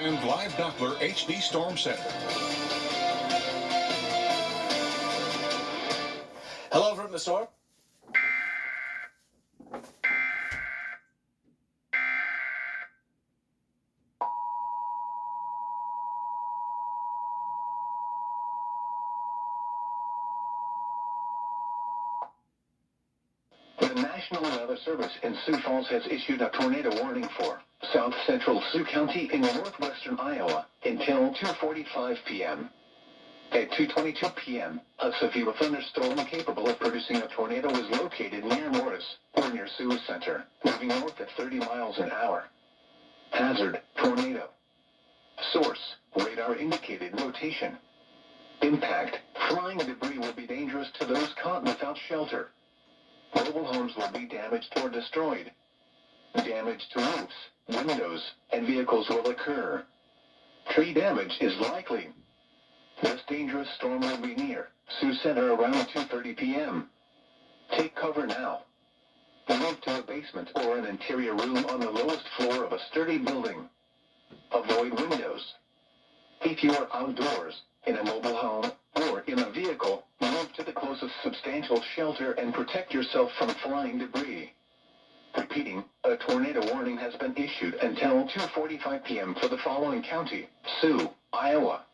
And live Doppler HD Storm Center. Hello from the storm. The National Weather Service in Sioux Falls has issued a tornado warning for south central Sioux County in northwestern Iowa until 2:45 p.m. At 2:22 p.m., a severe thunderstorm capable of producing a tornado is located near Morris, or near Sioux Center, moving north at 30 miles an hour. Hazard, tornado. Source, radar indicated rotation. Impact, flying debris will be dangerous to those caught without shelter. Mobile homes will be damaged or destroyed. Damage to roofs, windows, and vehicles will occur. Tree damage is likely. This dangerous storm will be near Sioux Center around 2:30 p.m. Take cover now. Move to a basement or an interior room on the lowest floor of a sturdy building. Avoid windows. If you are outdoors, in a mobile home, or in a vehicle, move to the closest substantial shelter and protect yourself from flying debris. Repeating, a tornado warning has been issued until 2:45 p.m. for the following county: Sioux, Iowa.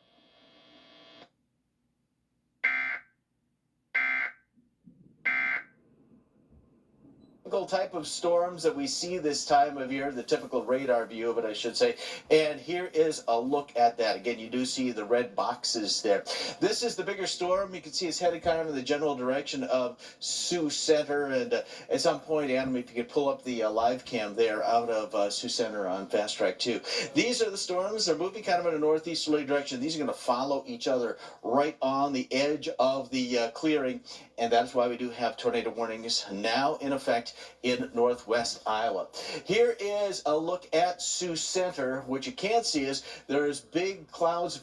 Type of storms that we see this time of year, the typical radar view of it, I should say. And here is a look at that. Again, you do see the red boxes there. This is the bigger storm. You can see it's headed kind of in the general direction of Sioux Center. And at some point, Adam, if you could pull up the live cam there out of Sioux Center on Fast Track 2. These are the storms. They're moving kind of in a northeasterly direction. These are going to follow each other right on the edge of the clearing. And that's why we do have tornado warnings now in effect in northwest Iowa. Here is a look at Sioux Center. What you can't see is there's big clouds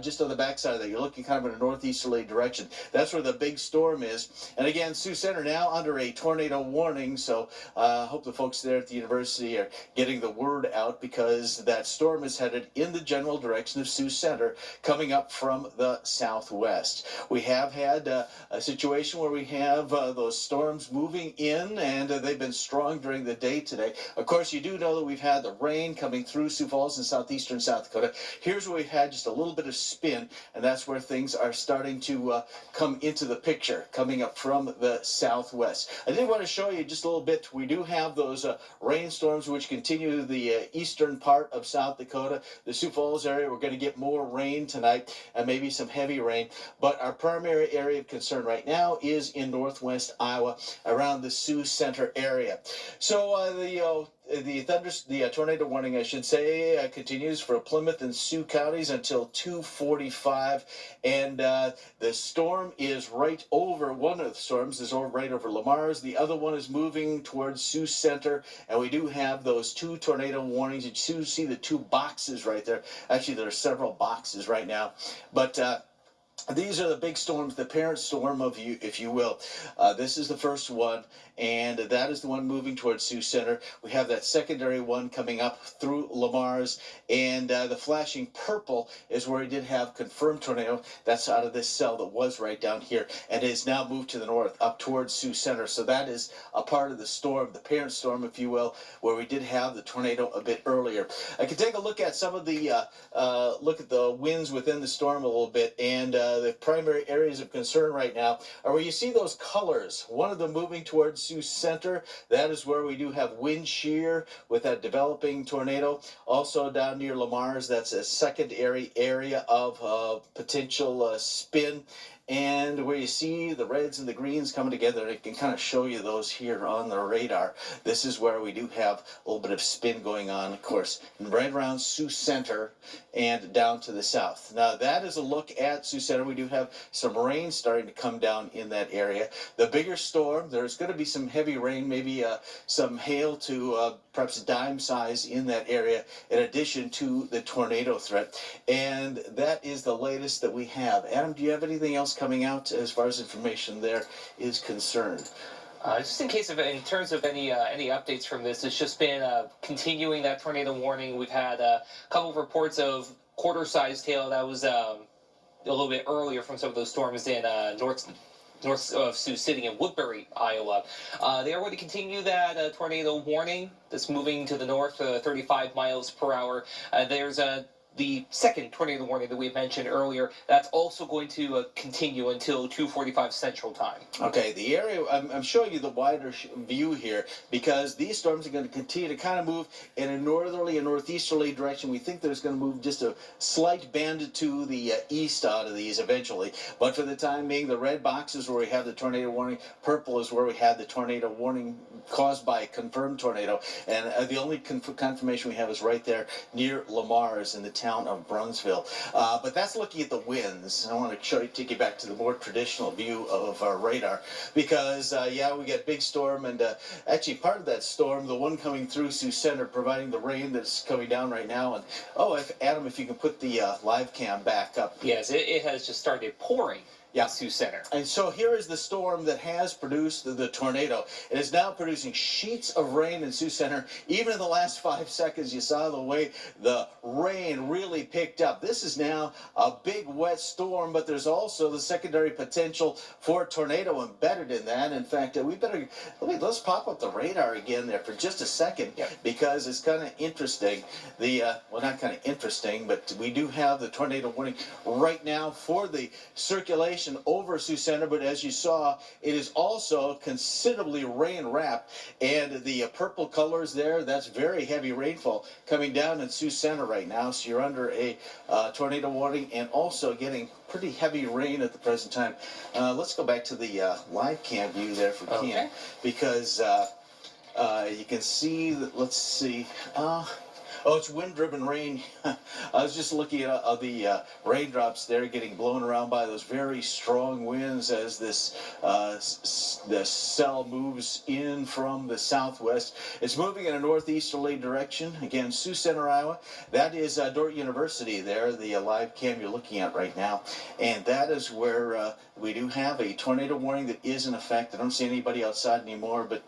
just on the backside of that. You're looking kind of in a northeasterly direction. That's where the big storm is. And again, Sioux Center now under a tornado warning. So I hope the folks there at the university are getting the word out, because that storm is headed in the general direction of Sioux Center coming up from the southwest. We have had a situation where we have those storms moving in, and they've been strong during the day today. Of course, you do know that we've had the rain coming through Sioux Falls and southeastern South Dakota. Here's where we've had just a little bit of spin, and that's where things are starting to come into the picture, coming up from the southwest. I did want to show you just a little bit. We do have those rainstorms which continue the eastern part of South Dakota, the Sioux Falls area. We're going to get more rain tonight, and maybe some heavy rain, but our primary area of concern right now is in northwest Iowa, around the Sioux Center area. So the tornado warning, I should say, continues for Plymouth and Sioux counties until 2:45, and the storm is right over. One of the storms is right over Lamar's. The other one is moving towards Sioux Center, and we do have those two tornado warnings. You see the two boxes right there. Actually, there are several boxes right now, but these are the big storms, the parent storm of you, if you will. This is the first one, and that is the one moving towards Sioux Center. We have that secondary one coming up through Lamar's, and the flashing purple is where we did have confirmed tornado. That's out of this cell that was right down here, and it has now moved to the north up towards Sioux Center. So that is a part of the storm, the parent storm, if you will, where we did have the tornado a bit earlier. I can take a look at some of the look at the winds within the storm a little bit, and the primary areas of concern right now are where you see those colors. One of them moving towards Sioux Center. That is where we do have wind shear with that developing tornado. Also down near Lamar's, that's a secondary area of potential spin. And where you see the reds and the greens coming together, I can kind of show you those here on the radar. This is where we do have a little bit of spin going on, of course, right around Sioux Center and down to the south. Now, that is a look at Sioux Center. We do have some rain starting to come down in that area. The bigger storm, there's going to be some heavy rain, maybe some hail to perhaps dime size in that area, in addition to the tornado threat. And that is the latest that we have. Adam, do you have anything else coming out as far as information there is concerned? Just in case of, in terms of any updates from this, it's just been continuing that tornado warning. We've had a couple of reports of quarter-sized hail that was a little bit earlier from some of those storms in north of Sioux City and Woodbury, Iowa. They are going to continue that tornado warning that's moving to the north, 35 miles per hour. There's the second tornado warning that we mentioned earlier, that's also going to continue until 2:45 Central Time. Okay, the area, I'm showing you the wider view here because these storms are going to continue to kind of move in a northerly and northeasterly direction. We think there's going to move just a slight bend to the east out of these eventually. But for the time being, the red box is where we have the tornado warning. Purple is where we had the tornado warning caused by a confirmed tornado. And the only confirmation we have is right there near Lamar's in the town of Brunsville. But that's looking at the winds. I want to take you back to the more traditional view of our radar because, yeah, we got big storm and actually part of that storm, the one coming through Sioux Center, providing the rain that's coming down right now. And, Adam, if you can put the live cam back up. Yes, it has just started pouring. Yeah, Sioux Center. And so here is the storm that has produced the tornado. It is now producing sheets of rain in Sioux Center. Even in the last 5 seconds, you saw the way the rain really picked up. This is now a big wet storm, but there's also the secondary potential for a tornado embedded in that. In fact, let's pop up the radar again there for just a second because it's kind of interesting. Well, not kind of interesting, but we do have the tornado warning right now for the circulation over Sioux Center, but as you saw, it is also considerably rain-wrapped, and the purple colors there, that's very heavy rainfall coming down in Sioux Center right now, so you're under a tornado warning and also getting pretty heavy rain at the present time. Let's go back to the live cam view there for Ken, because you can see that, let's see, oh, it's wind-driven rain. I was just looking at the raindrops there getting blown around by those very strong winds as this cell moves in from the southwest. It's moving in a northeasterly direction. Again, Sioux Center, Iowa. That is Dordt University there, the live cam you're looking at right now. And that is where we do have a tornado warning that is in effect. I don't see anybody outside anymore, but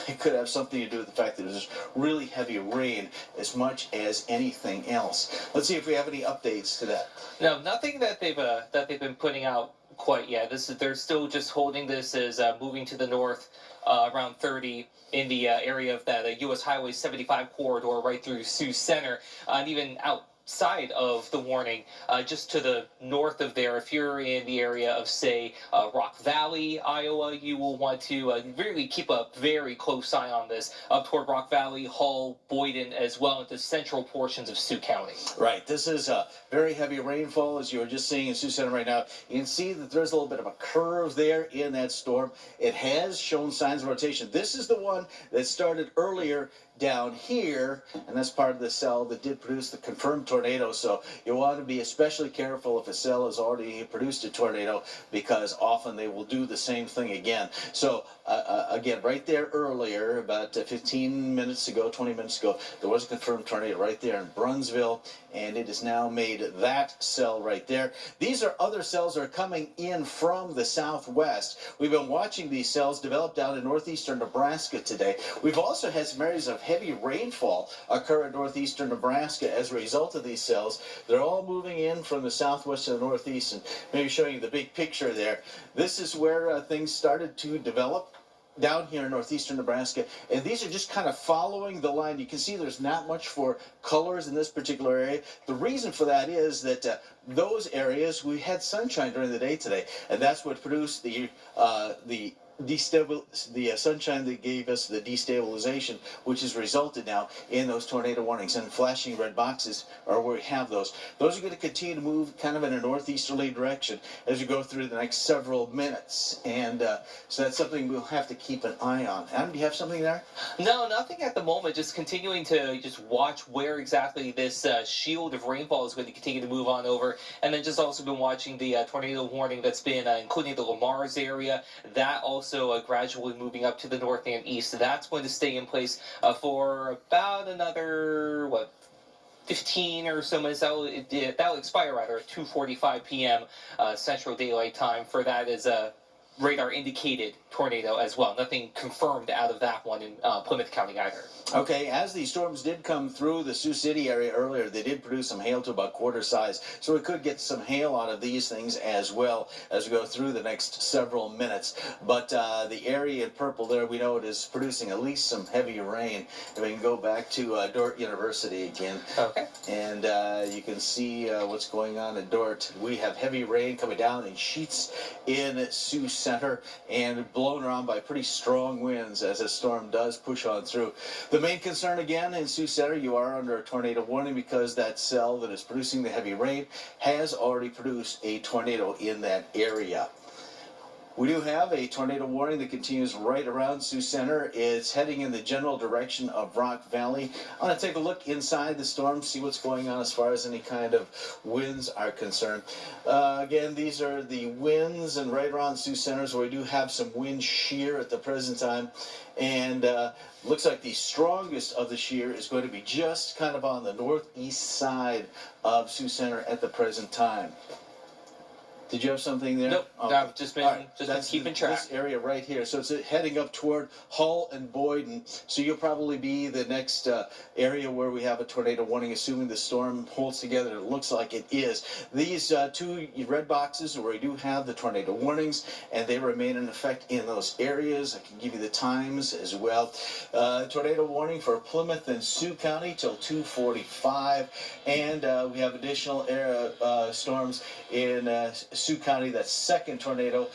it could have something to do with the fact that there's really heavy rain as much as anything else. Let's see if we have any updates to that. No, nothing that they've been putting out quite yet. They're still just holding this as moving to the north around 30 in the area of that U.S. Highway 75 corridor right through Sioux Center, and even outside of the warning, just to the north of there. If you're in the area of, say, Rock Valley, Iowa, you will want to really keep a very close eye on this up toward Rock Valley, Hull, Boyden, as well into central portions of Sioux County. Right. This is very heavy rainfall, as you were just seeing in Sioux Center right now. You can see that there's a little bit of a curve there in that storm. It has shown signs of rotation. This is the one that started earlier down here, and that's part of the cell that did produce the confirmed tornado. So you want to be especially careful if a cell has already produced a tornado, because often they will do the same thing again. So again, right there earlier, about 15 minutes ago, 20 minutes ago, there was a confirmed tornado right there in Brunsville, and it has now made that cell right there. These are other cells that are coming in from the southwest. We've been watching these cells develop down in northeastern Nebraska today. We've also had some areas of heavy rainfall occur in northeastern Nebraska as a result of these cells. They're all moving in from the southwest to the northeast, and maybe showing you the big picture there. This is where things started to develop down here in northeastern Nebraska, and these are just kind of following the line. You can see there's not much for colors in this particular area. The reason for that is that those areas, we had sunshine during the day today, and that's what produced the sunshine that gave us the destabilization, which has resulted now in those tornado warnings, and flashing red boxes are where we have those. Those are going to continue to move kind of in a northeasterly direction as we go through the next several minutes, and so that's something we'll have to keep an eye on. Adam, do you have something there? No, nothing at the moment. Just continuing to just watch where exactly this shield of rainfall is going to continue to move on over, and then just also been watching the tornado warning that's been including the Lamar's area. That also gradually moving up to the north and east. That's going to stay in place for about another, 15 or so minutes. That'll expire rather at 2:45 p.m. Central Daylight Time. For that is radar indicated tornado as well. Nothing confirmed out of that one in Plymouth County either. Okay, as these storms did come through the Sioux City area earlier, they did produce some hail to about quarter size. So we could get some hail out of these things as well as we go through the next several minutes. But the area in purple there, we know it is producing at least some heavy rain. And we can go back to Dordt University again. Okay. And you can see what's going on at Dordt. We have heavy rain coming down in sheets in Sioux Center and blown around by pretty strong winds as a storm does push on through. The main concern again in Sioux Center, you are under a tornado warning because that cell that is producing the heavy rain has already produced a tornado in that area. We do have a tornado warning that continues right around Sioux Center. It's heading in the general direction of Rock Valley. I'm going to take a look inside the storm, see what's going on as far as any kind of winds are concerned. Again, these are the winds and right around Sioux Center, so we do have some wind shear at the present time. And looks like the strongest of the shear is going to be just kind of on the northeast side of Sioux Center at the present time. Did you have something there? Nope. Okay. I've just been, Right. been keeping track. This area right here. So it's heading up toward Hull and Boyden. So you'll probably be the next area where we have a tornado warning, assuming the storm holds together. It looks like it is. These two red boxes where we do have the tornado warnings, and they remain in effect in those areas. I can give you the times as well. Tornado warning for Plymouth and Sioux County till 2:45, and we have additional storms in Sioux County. That second tornado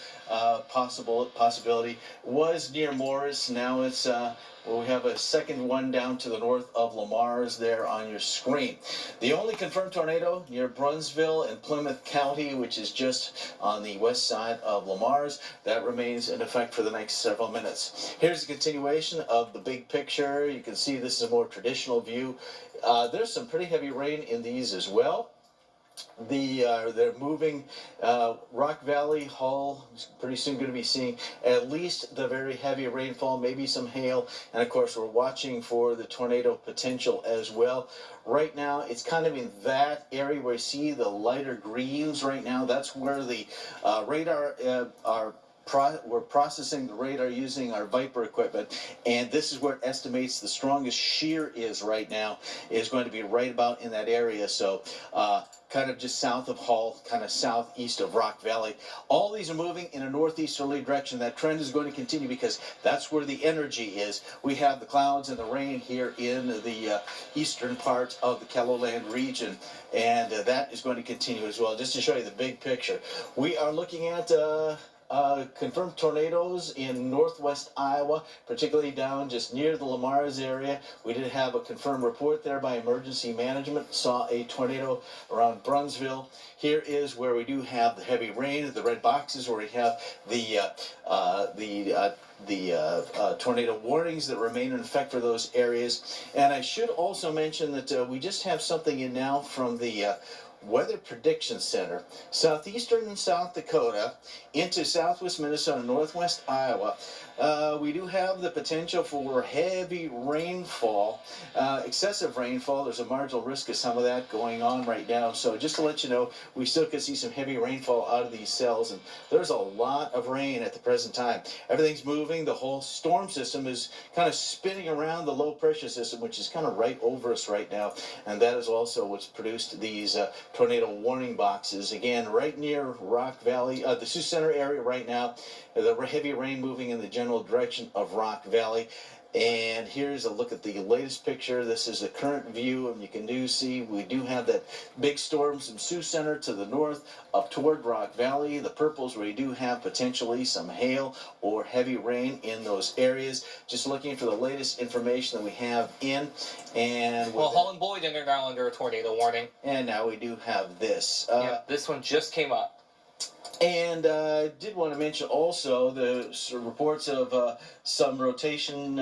possibility was near Morris. Now it's well, we have a second one down to the north of Lamar's there on your screen. The only confirmed tornado near Brunsville and Plymouth County, which is just on the west side of Lamar's, that remains in effect for the next several minutes. Here's a continuation of the big picture. You can see this is a more traditional view. There's some pretty heavy rain in these as well. They're moving Rock Valley, Hull, pretty soon going to be seeing at least the very heavy rainfall, maybe some hail, and of course we're watching for the tornado potential as well. Right now it's kind of in that area where you see the lighter greens right now. That's where the radar we're processing the radar using our Viper equipment, and this is where it estimates the strongest shear is right now, is going to be right about in that area. So kind of just south of Hull, kind of southeast of Rock Valley. All these are moving in a northeasterly direction. That trend is going to continue because that's where the energy is. We have the clouds and the rain here in the eastern part of the KELO-land region, and that is going to continue as well. Just to show you the big picture, we are looking at confirmed tornadoes in northwest Iowa, particularly down just near the Lamar's area. We did have a confirmed report there by emergency management. Saw a tornado around Brunsville. Here is where we do have the heavy rain. The red boxes where we have the tornado warnings that remain in effect for those areas. And I should also mention that we just have something in now from the Weather Prediction Center. Southeastern and South Dakota into southwest Minnesota, northwest Iowa. We do have the potential for heavy rainfall, excessive rainfall. There's a marginal risk of some of that going on right now. So just to let you know, we still could see some heavy rainfall out of these cells, and there's a lot of rain at the present time. Everything's moving. The whole storm system is kind of spinning around the low pressure system, which is kind of right over us right now, and that is also what's produced these tornado warning boxes. Again, right near Rock Valley, the Sioux Center area right now, the heavy rain moving in the general direction of Rock Valley. And here's a look at the latest picture. This is the current view, and you can see we do have that big storms from Sioux Center to the north up toward Rock Valley. The purples where you do have potentially some hail or heavy rain in those areas. Just looking for the latest information that we have in. And well, Hull and Boyden are now under a tornado warning. And now we do have this. Yeah, this one just came up. And I did want to mention also the reports of some rotation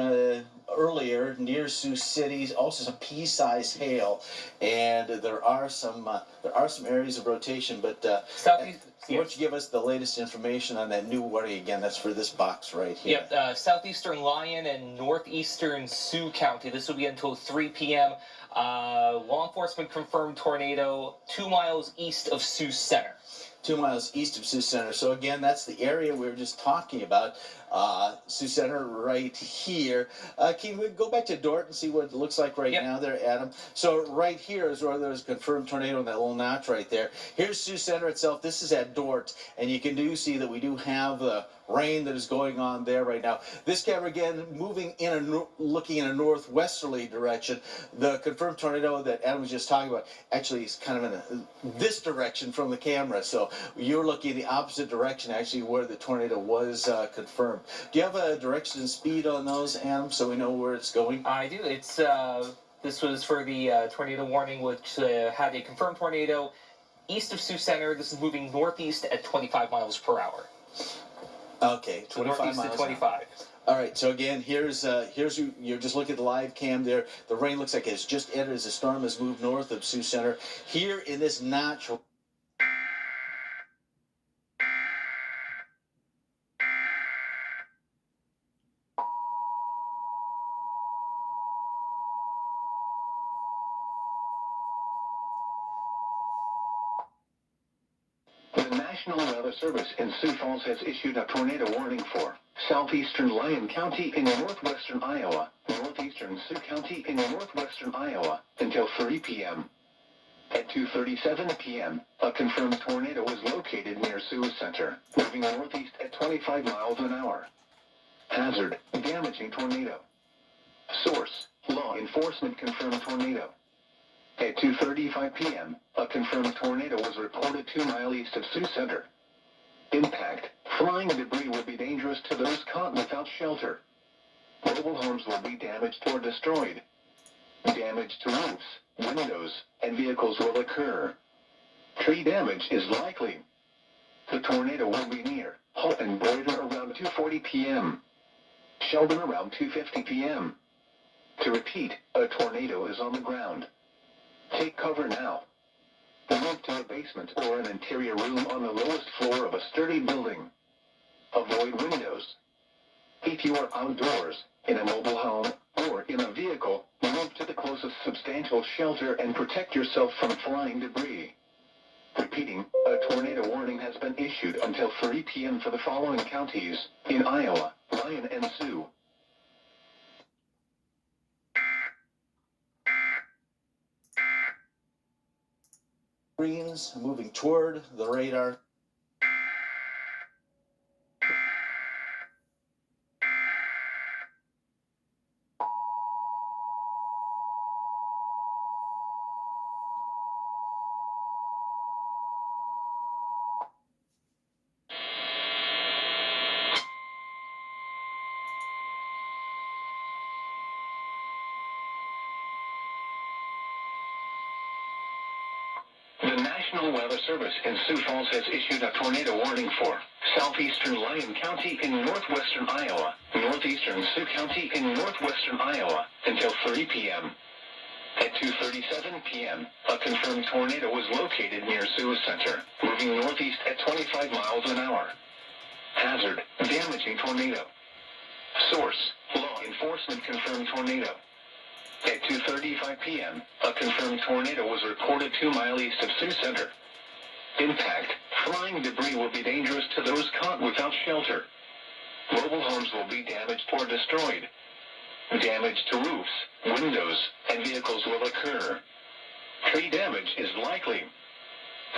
earlier near Sioux City, also some pea-sized hail, and there are some areas of rotation. But Southeast. why don't you give us the latest information on that new warning again? That's for this box right here. Yep, southeastern Lyon and northeastern Sioux County. This will be until 3 p.m. Law enforcement confirmed tornado 2 miles east of Sioux Center. 2 miles east of Sioux Center. So again, that's the area we were just talking about. Sioux Center right here. Can we go back to Dort and see what it looks like right now there, Adam? So right here is where there's a confirmed tornado in that little notch right there. Here's Sioux Center itself. This is at Dort, and you can see that we do have rain that is going on there right now. This camera again moving looking in a northwesterly direction. The confirmed tornado that Adam was just talking about actually is kind of in this direction from the camera. So you're looking in the opposite direction actually where the tornado was confirmed. Do you have a direction and speed on those, Adam, so we know where it's going? I do. It's this was for the tornado warning, which had a confirmed tornado east of Sioux Center. This is moving northeast at 25 miles per hour. Okay, 25 so northeast miles. At 25. All right, so again, here's you're just looking at the live cam there. The rain looks like it's just entered as the storm has moved north of Sioux Center. Here in this notch. The National Weather Service in Sioux Falls has issued a tornado warning for southeastern Lyon County in northwestern Iowa, northeastern Sioux County in northwestern Iowa until 3 p.m. At 2:37 p.m., a confirmed tornado was located near Sioux Center, moving northeast at 25 miles an hour. Hazard, damaging tornado. Source, law enforcement confirmed tornado. At 2:35 p.m., a confirmed tornado was reported 2 miles east of Sioux Center. Impact, flying debris will be dangerous to those caught without shelter. Mobile homes will be damaged or destroyed. Damage to roofs, windows, and vehicles will occur. Tree damage is likely. The tornado will be near Halt and Boyden around 2:40 p.m. Sheldon around 2:50 p.m. To repeat, a tornado is on the ground. Take cover now. Move to a basement or an interior room on the lowest floor of a sturdy building. Avoid windows. If you are outdoors, in a mobile home, or in a vehicle, move to the closest substantial shelter and protect yourself from flying debris. Repeating, a tornado warning has been issued until 3 p.m. for the following counties in Iowa, Lyon, and Sioux. Screens moving toward the radar. The National Weather Service in Sioux Falls has issued a tornado warning for southeastern Lyon County in northwestern Iowa, northeastern Sioux County in northwestern Iowa until 3 p.m. At 2:37 p.m., a confirmed tornado was located near Sioux Center, moving northeast at 25 miles an hour. Hazard, damaging tornado. Source, law enforcement confirmed tornado. At 2:35 p.m., a confirmed tornado was reported 2 miles east of Sioux Center. Impact, flying debris will be dangerous to those caught without shelter. Mobile homes will be damaged or destroyed. Damage to roofs, windows, and vehicles will occur. Tree damage is likely.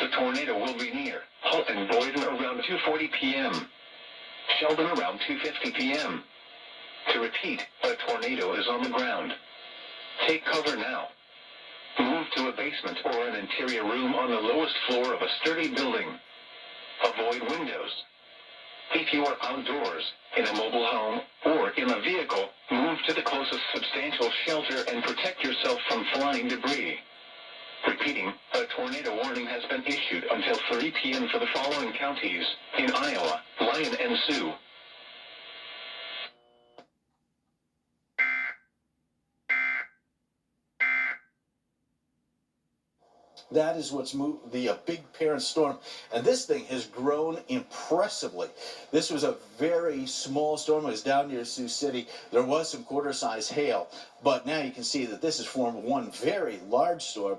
The tornado will be near Halt and Boyden around 2:40 p.m. Sheldon around 2:50 p.m. To repeat, a tornado is on the ground. Take cover now. Move to a basement or an interior room on the lowest floor of a sturdy building. Avoid windows. If you are outdoors, in a mobile home, or in a vehicle, move to the closest substantial shelter and protect yourself from flying debris. Repeating, a tornado warning has been issued until 3 p.m. for the following counties in Iowa, Lyon, and Sioux. That is what's moved, the big parent storm. And this thing has grown impressively. This was a very small storm. It was down near Sioux City. There was some quarter-size hail. But now you can see that this has formed one very large storm.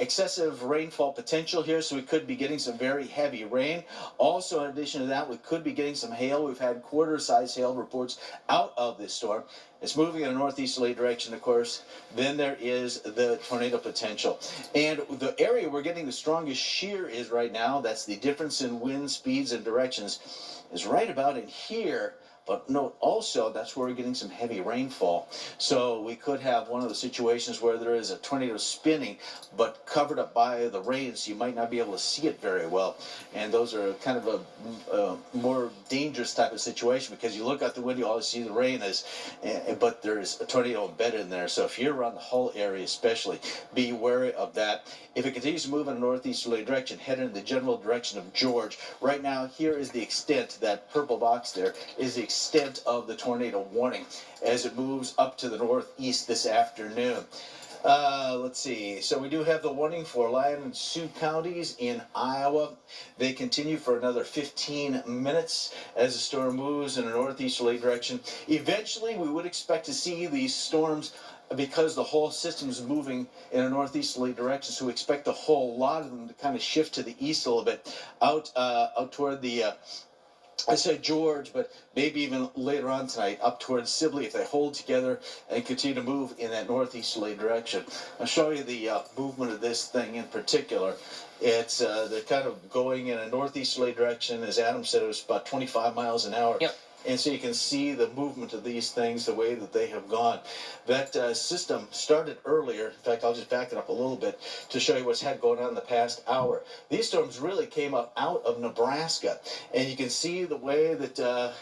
Excessive rainfall potential here, so we could be getting some very heavy rain. Also, in addition to that, we could be getting some hail. We've had quarter-size hail reports out of this storm. It's moving in a northeasterly direction, of course. Then there is the tornado potential. And the area we're getting the strongest shear is right now, that's the difference in wind speeds and directions, is right about in here. But note also, that's where we're getting some heavy rainfall. So we could have one of the situations where there is a tornado spinning, but covered up by the rain, so you might not be able to see it very well. And those are kind of a more dangerous type of situation, because you look out the window, you always see the rain, but there's a tornado embedded in there. So if you're around the Hull area especially, be wary of that. If it continues to move in a northeasterly direction, head in the general direction of George. Right now, here is the extent, that purple box there, is the extent of the tornado warning as it moves up to the northeast this afternoon. Let's see. So we do have the warning for Lyon and Sioux counties in Iowa. They continue for another 15 minutes as the storm moves in a northeasterly direction. Eventually, we would expect to see these storms, because the whole system is moving in a northeasterly direction, so we expect a whole lot of them to kind of shift to the east a little bit, out toward the I said George, but maybe even later on tonight, up towards Sibley, if they hold together and continue to move in that northeasterly direction. I'll show you the movement of this thing in particular. It's they're kind of going in a northeasterly direction. As Adam said, it was about 25 miles an hour. Yep. And so you can see the movement of these things, the way that they have gone. That system started earlier. In fact, I'll just back it up a little bit to show you what's had going on in the past hour. These storms really came up out of Nebraska. And you can see the way that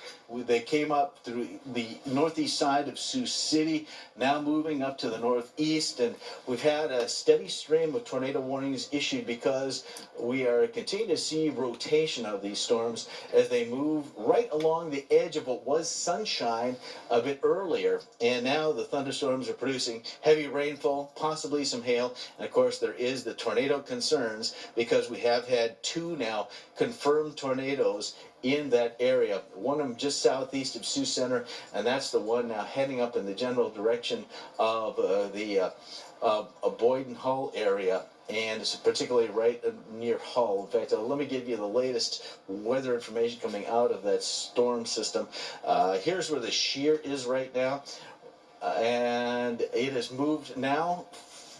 they came up through the northeast side of Sioux City, now moving up to the northeast. And we've had a steady stream of tornado warnings issued because we are continuing to see rotation of these storms as they move right along the edge of what was sunshine a bit earlier. And now the thunderstorms are producing heavy rainfall, possibly some hail. And of course, there is the tornado concerns, because we have had 2 now confirmed tornadoes in that area. One of them just southeast of Sioux Center, and that's the one now heading up in the general direction of the Boyden Hull area, and it's particularly right near Hull. In fact, let me give you the latest weather information coming out of that storm system. Here's where the shear is right now, and it has moved now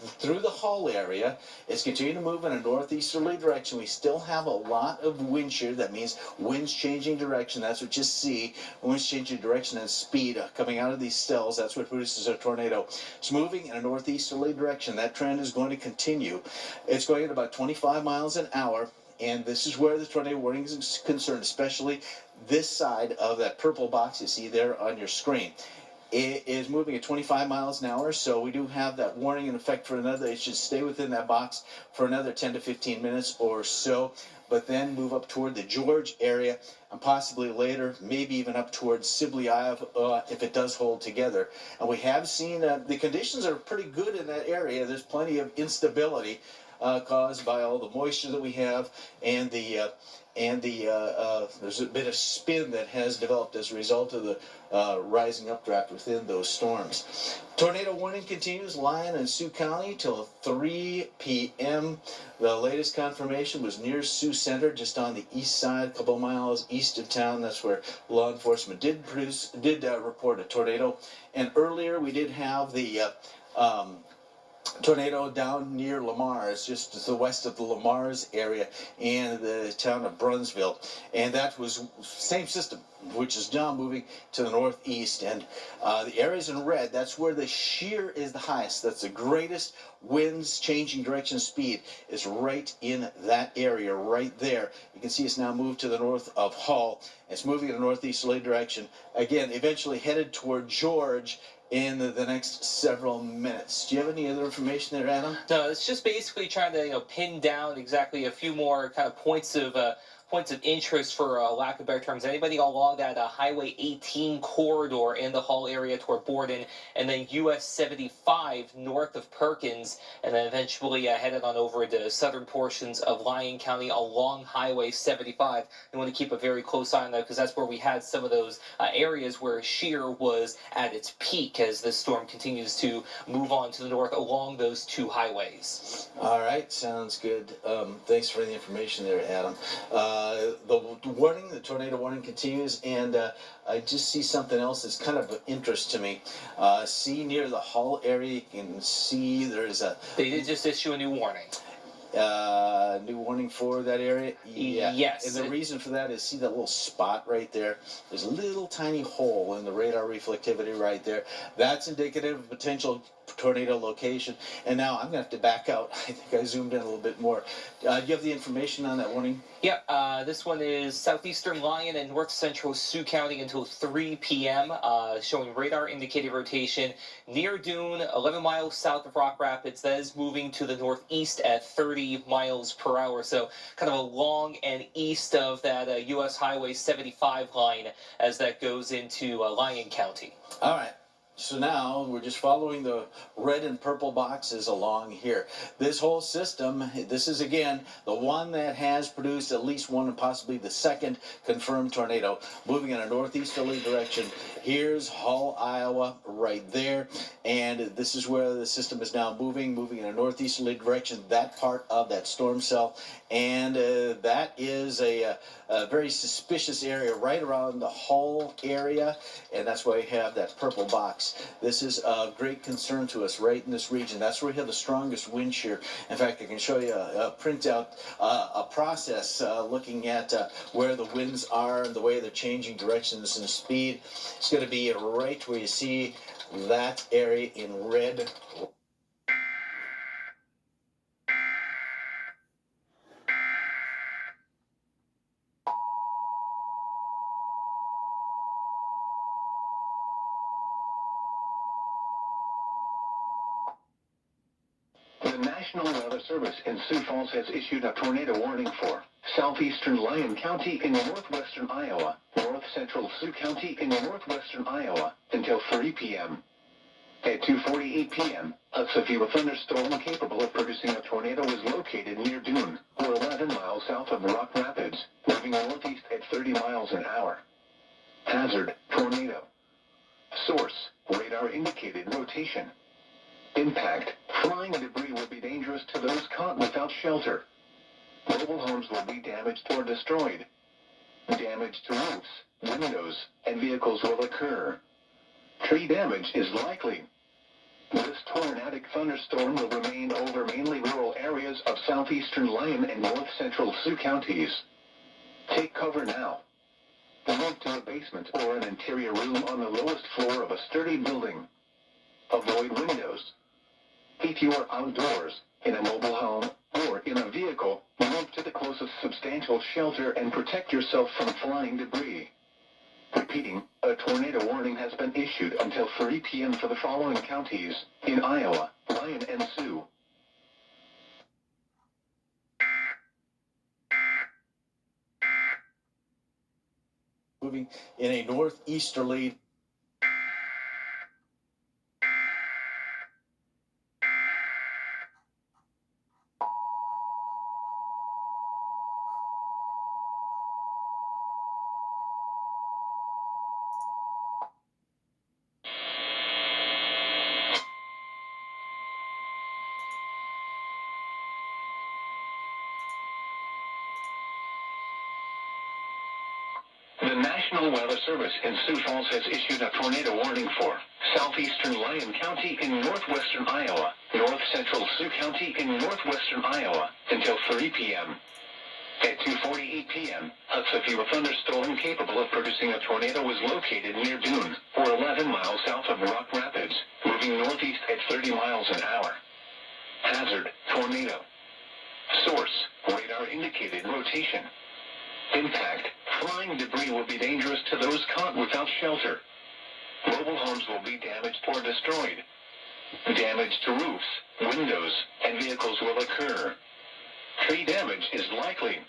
through the Hull area. It's continuing to move in a northeasterly direction. We still have a lot of wind shear. That means winds changing direction. That's what you see. Winds changing direction and speed coming out of these cells. That's what produces a tornado. It's moving in a northeasterly direction. That trend is going to continue. It's going at about 25 miles an hour. And this is where the tornado warning is concerned, especially this side of that purple box you see there on your screen. It is moving at 25 miles an hour, so we do have that warning in effect for another. It should stay within that box for another 10 to 15 minutes or so, but then move up toward the George area, and possibly later, maybe even up towards Sibley, Iowa, if it does hold together. And we have seen the conditions are pretty good in that area. There's plenty of instability caused by all the moisture that we have, and there's a bit of spin that has developed as a result of the rising updraft within those storms. Tornado warning continues, Lyon and Sioux County till 3 p.m. The latest confirmation was near Sioux Center, just on the east side, a couple of miles east of town. That's where law enforcement did report a tornado. And earlier we did have the tornado down near Lamar. It's just to the west of the Lamar's area in the town of Brunsville. And that was same system, which is now moving to the northeast. And the areas in red, that's where the shear is the highest. That's the greatest winds changing direction speed is right in that area right there. You can see it's now moved to the north of Hull. It's moving in a northeasterly direction. Again, eventually headed toward George in the next several minutes. Do you have any other information there, Adam? No, it's just basically trying to pin down exactly a few more kind of points of points of interest, for lack of better terms, anybody along that Highway 18 corridor in the Hall area toward Borden, and then US 75 north of Perkins, and then eventually headed on over to southern portions of Lyon County along Highway 75. You want to keep a very close eye on that because that's where we had some of those areas where shear was at its peak as this storm continues to move on to the north along those two highways. All right, sounds good. Thanks for the information there, Adam. The tornado warning continues, and I just see something else that's kind of of interest to me. See near the Hall area, you can see there's a... They did just issue a new warning. New warning for that area? Yeah. Yes. And the reason for that is, see that little spot right there? There's a little tiny hole in the radar reflectivity right there. That's indicative of potential tornado location. And now I'm going to have to back out. I think I zoomed in a little bit more. Do you have the information on that warning? Yeah, this one is southeastern Lyon and north central Sioux County until 3 p.m., showing radar indicated rotation near Dune, 11 miles south of Rock Rapids. That is moving to the northeast at 30 miles per hour. So kind of along and east of that U.S. Highway 75 line as that goes into Lyon County. All right. So now we're just following the red and purple boxes along here. This whole system, this is again the one that has produced at least one and possibly the second confirmed tornado moving in a northeasterly direction. Here's Hull, Iowa right there. And this is where the system is now moving in a northeasterly direction, that part of that storm cell. And that is a very suspicious area right around the Hull area. And that's why we have that purple box. This is of great concern to us right in this region. That's where we have the strongest wind shear. In fact, I can show you a printout, a process looking at where the winds are and the way they're changing directions and speed. It's going to be right where you see that area in red. The National Weather Service in Sioux Falls has issued a tornado warning for southeastern Lyon County in northwestern Iowa, north central Sioux County in northwestern Iowa until 3 p.m. At 2:48 p.m., a severe thunderstorm capable of producing a tornado is located near Dune, or 11 miles south of Rock Rapids, moving northeast at 30 miles an hour. Hazard, tornado. Source, radar indicated rotation. Impact, flying debris will be dangerous to those caught without shelter. Mobile homes will be damaged or destroyed. Damage to roofs, windows, and vehicles will occur. Tree damage is likely. This tornadic thunderstorm will remain over mainly rural areas of southeastern Lyon and north central Sioux counties. Take cover now. Move to a basement or an interior room on the lowest floor of a sturdy building. Avoid windows. If you are outdoors, in a mobile home, or in a vehicle, move to the closest substantial shelter and protect yourself from flying debris. Repeating, a tornado warning has been issued until 3 p.m. for the following counties in Iowa, Lyon, and Sioux. Moving in a northeasterly. The National Weather Service in Sioux Falls has issued a tornado warning for southeastern Lyon County in northwestern Iowa, north central Sioux County in northwestern Iowa until 3 p.m. At 2:48 p.m., a severe thunderstorm capable of producing a tornado was located near Dune, or 11 miles south of Rock Rapids, moving northeast at 30 miles an hour. Hazard, tornado. Source, radar indicated rotation. Impact, flying debris will be dangerous to those caught without shelter. Mobile homes will be damaged or destroyed. Damage to roofs, windows, and vehicles will occur. Tree damage is likely.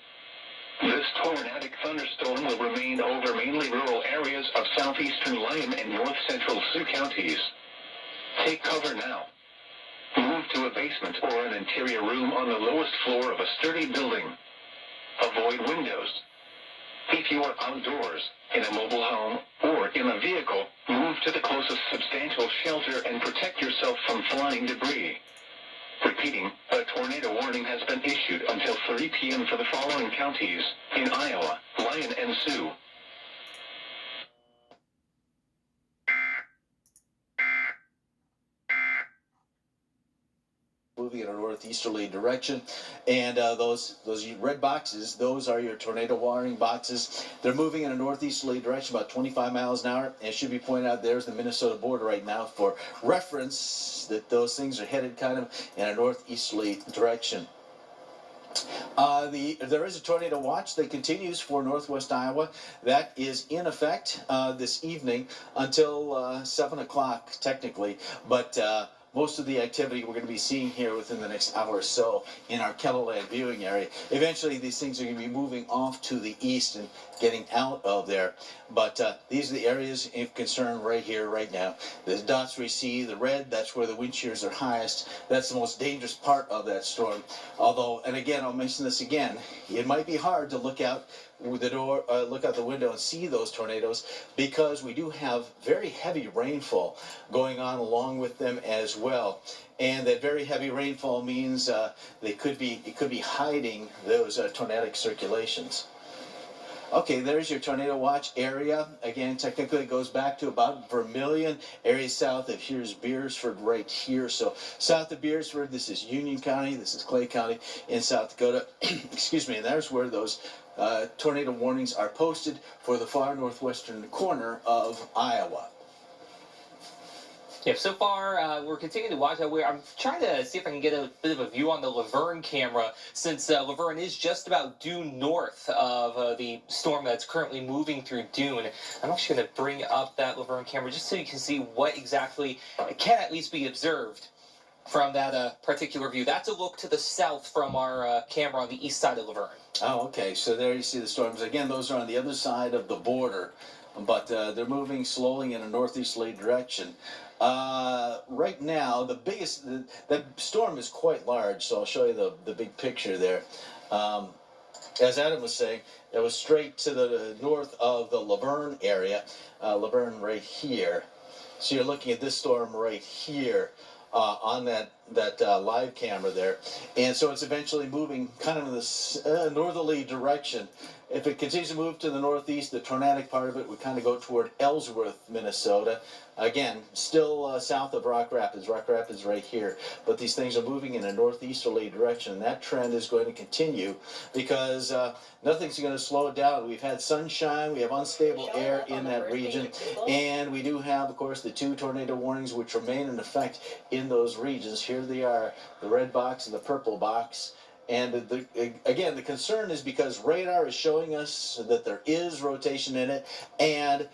This tornadic thunderstorm will remain over mainly rural areas of southeastern Lyon and north central Sioux counties. Take cover now. Move to a basement or an interior room on the lowest floor of a sturdy building. Avoid windows. If you are outdoors, in a mobile home, or in a vehicle, move to the closest substantial shelter and protect yourself from flying debris. Repeating, a tornado warning has been issued until 3 p.m. for the following counties in Iowa, Lyon, and Sioux. Moving in a northeasterly direction, and those red boxes, those are your tornado warning boxes. They're moving in a northeasterly direction about 25 miles an hour, and it should be pointed out there's the Minnesota border right now for reference that those things are headed kind of in a northeasterly direction. There is a tornado watch that continues for northwest Iowa. That is in effect this evening until 7 o'clock technically, but most of the activity we're going to be seeing here within the next hour or so in our KELO-TV viewing area. Eventually these things are going to be moving off to the east and getting out of there. But these are the areas of concern right here, right now. The dots we see, the red, that's where the wind shears are highest. That's the most dangerous part of that storm. Although, and again, I'll mention this again, it might be hard to look out the door, look out the window and see those tornadoes because we do have very heavy rainfall going on along with them as well. And that very heavy rainfall means it could be hiding those tornadic circulations. Okay, there's your tornado watch area. Again, technically it goes back to about Vermilion, area south of here's Beersford right here. So south of Beersford, this is Union County, this is Clay County in South Dakota. Excuse me, and there's where those tornado warnings are posted for the far northwestern corner of Iowa. Yeah, so far we're continuing to watch that. I'm trying to see if I can get a bit of a view on the Laverne camera, since Laverne is just about due north of the storm that's currently moving through Dune. I'm actually going to bring up that Laverne camera just so you can see what exactly can at least be observed from that particular view. That's a look to the south from our camera on the east side of Laverne. Oh, okay. So there you see the storms. Again, those are on the other side of the border, but they're moving slowly in a northeasterly direction. Right now, the storm is quite large, so I'll show you the big picture there. As Adam was saying, it was straight to the north of the Laverne area, Laverne right here. So you're looking at this storm right here on that live camera there. And so it's eventually moving kind of in this northerly direction. If it continues to move to the northeast, the tornadic part of it would kind of go toward Ellsworth, Minnesota. Again, still south of Rock Rapids. Rock Rapids right here. But these things are moving in a northeasterly direction. And that trend is going to continue because nothing's going to slow it down. We've had sunshine. We have unstable air in that region. And we do have, of course, the 2 tornado warnings which remain in effect in those regions. Here they are, the red box and the purple box. And again, the concern is because radar is showing us that there is rotation in it, and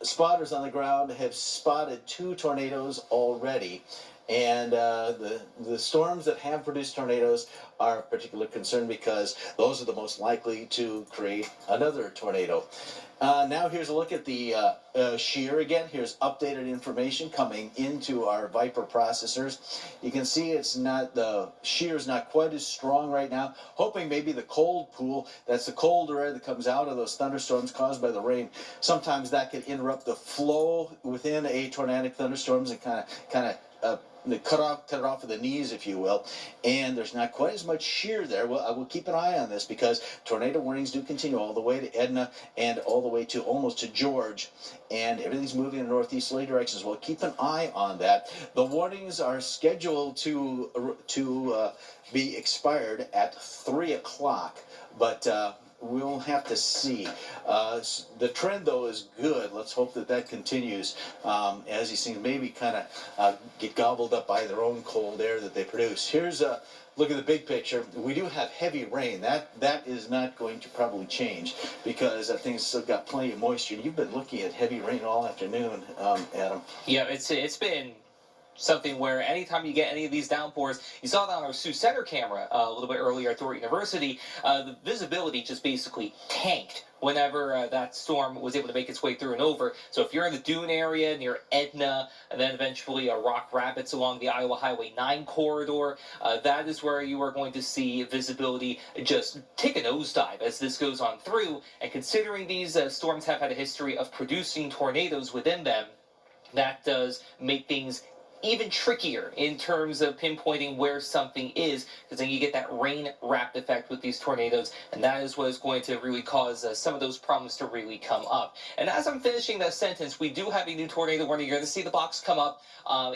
spotters on the ground have spotted 2 tornadoes already. And the storms that have produced tornadoes are of particular concern because those are the most likely to create another tornado. Now here's a look at the shear again. Here's updated information coming into our Viper processors. You can see the shear is not quite as strong right now. Hoping maybe the cold pool, that's the cold air that comes out of those thunderstorms caused by the rain. Sometimes that can interrupt the flow within a tornadic thunderstorms and kind of cut it off at the knees, if you will, and there's not quite as much shear there. Well, I will keep an eye on this because tornado warnings do continue all the way to Edna and all the way to almost to George, and everything's moving in northeasterly directions. We'll keep an eye on that. The warnings are scheduled to be expired at 3 o'clock, but we'll have to see. The trend, though, is good. Let's hope that continues as these things maybe kind of get gobbled up by their own cold air that they produce. Here's a look at the big picture. We do have heavy rain. That is not going to probably change because that thing's still got plenty of moisture. You've been looking at heavy rain all afternoon, Adam. Yeah, it's been something where anytime you get any of these downpours, you saw that on our Sioux Center camera a little bit earlier at Dordt University, the visibility just basically tanked whenever that storm was able to make its way through and over. So if you're in the Dune area near Edna, and then eventually Rock Rapids along the Iowa Highway 9 corridor, that is where you are going to see visibility just take a nosedive as this goes on through. And considering these storms have had a history of producing tornadoes within them, that does make things even trickier in terms of pinpointing where something is, because then you get that rain-wrapped effect with these tornadoes, and that is what is going to really cause some of those problems to really come up. And as I'm finishing that sentence, we do have a new tornado warning. You're going to see the box come up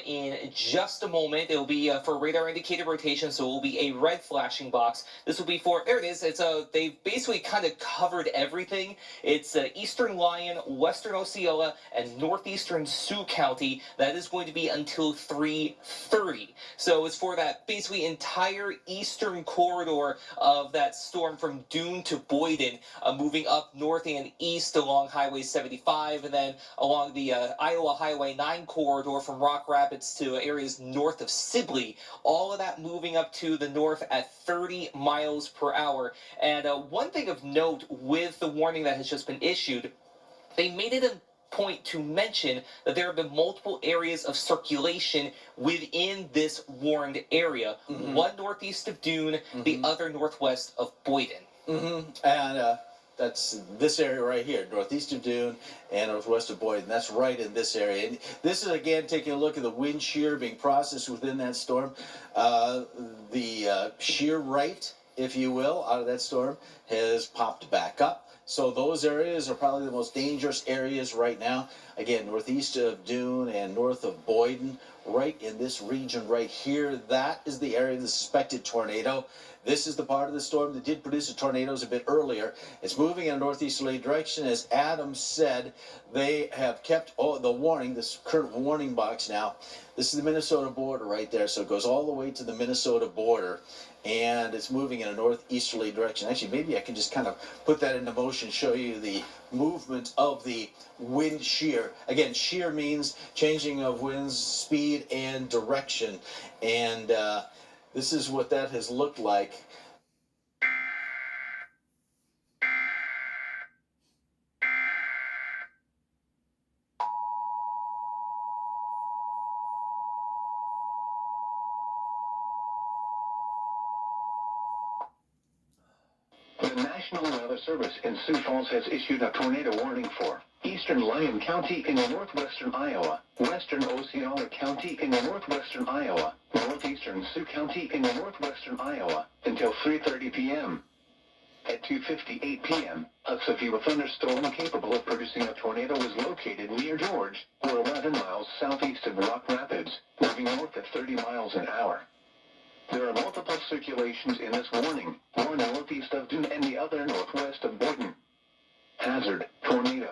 in just a moment. It will be for radar indicated rotation, so it will be a red flashing box. This will be for, there it is. It's they've basically kind of covered everything. It's eastern Lyon, western Osceola, and northeastern Sioux County. That is going to be until 3:30. So it's for that basically entire eastern corridor of that storm from Dune to Boyden, moving up north and east along Highway 75, and then along the Iowa Highway 9 corridor from Rock Rapids to areas north of Sibley. All of that moving up to the north at 30 miles per hour. And one thing of note with the warning that has just been issued, they made it a point to mention that there have been multiple areas of circulation within this warned area. One northeast of Dune, the other northwest of Boyden. And that's this area right here, northeast of Dune and northwest of Boyden. That's right in this area. And this is, again, taking a look at the wind shear being processed within that storm. The shear right, if you will, out of that storm has popped back up. So those areas are probably the most dangerous areas right now. Again, northeast of Dune and north of Boyden, right in this region right here. That is the area of the suspected tornado. This is the part of the storm that did produce the tornadoes a bit earlier. It's moving in a northeasterly direction. As Adam said, they have kept the warning, this current warning box now. This is the Minnesota border right there. So it goes all the way to the Minnesota border. And it's moving in a northeasterly direction. Actually, maybe I can just kind of put that into motion, show you the movement of the wind shear. Again, shear means changing of wind's speed and direction. And this is what that has looked like. The National Weather Service in Sioux Falls has issued a tornado warning for eastern Lyon County in northwestern Iowa, western Osceola County in northwestern Iowa, northeastern Sioux County in northwestern Iowa until 3:30 p.m. At 2:58 p.m., a severe thunderstorm capable of producing a tornado was located near George, or 11 miles southeast of Rock Rapids, moving north at 30 miles an hour. There are multiple circulations in this warning, one northeast of Dune and the other northwest of Boyden. Hazard, tornado.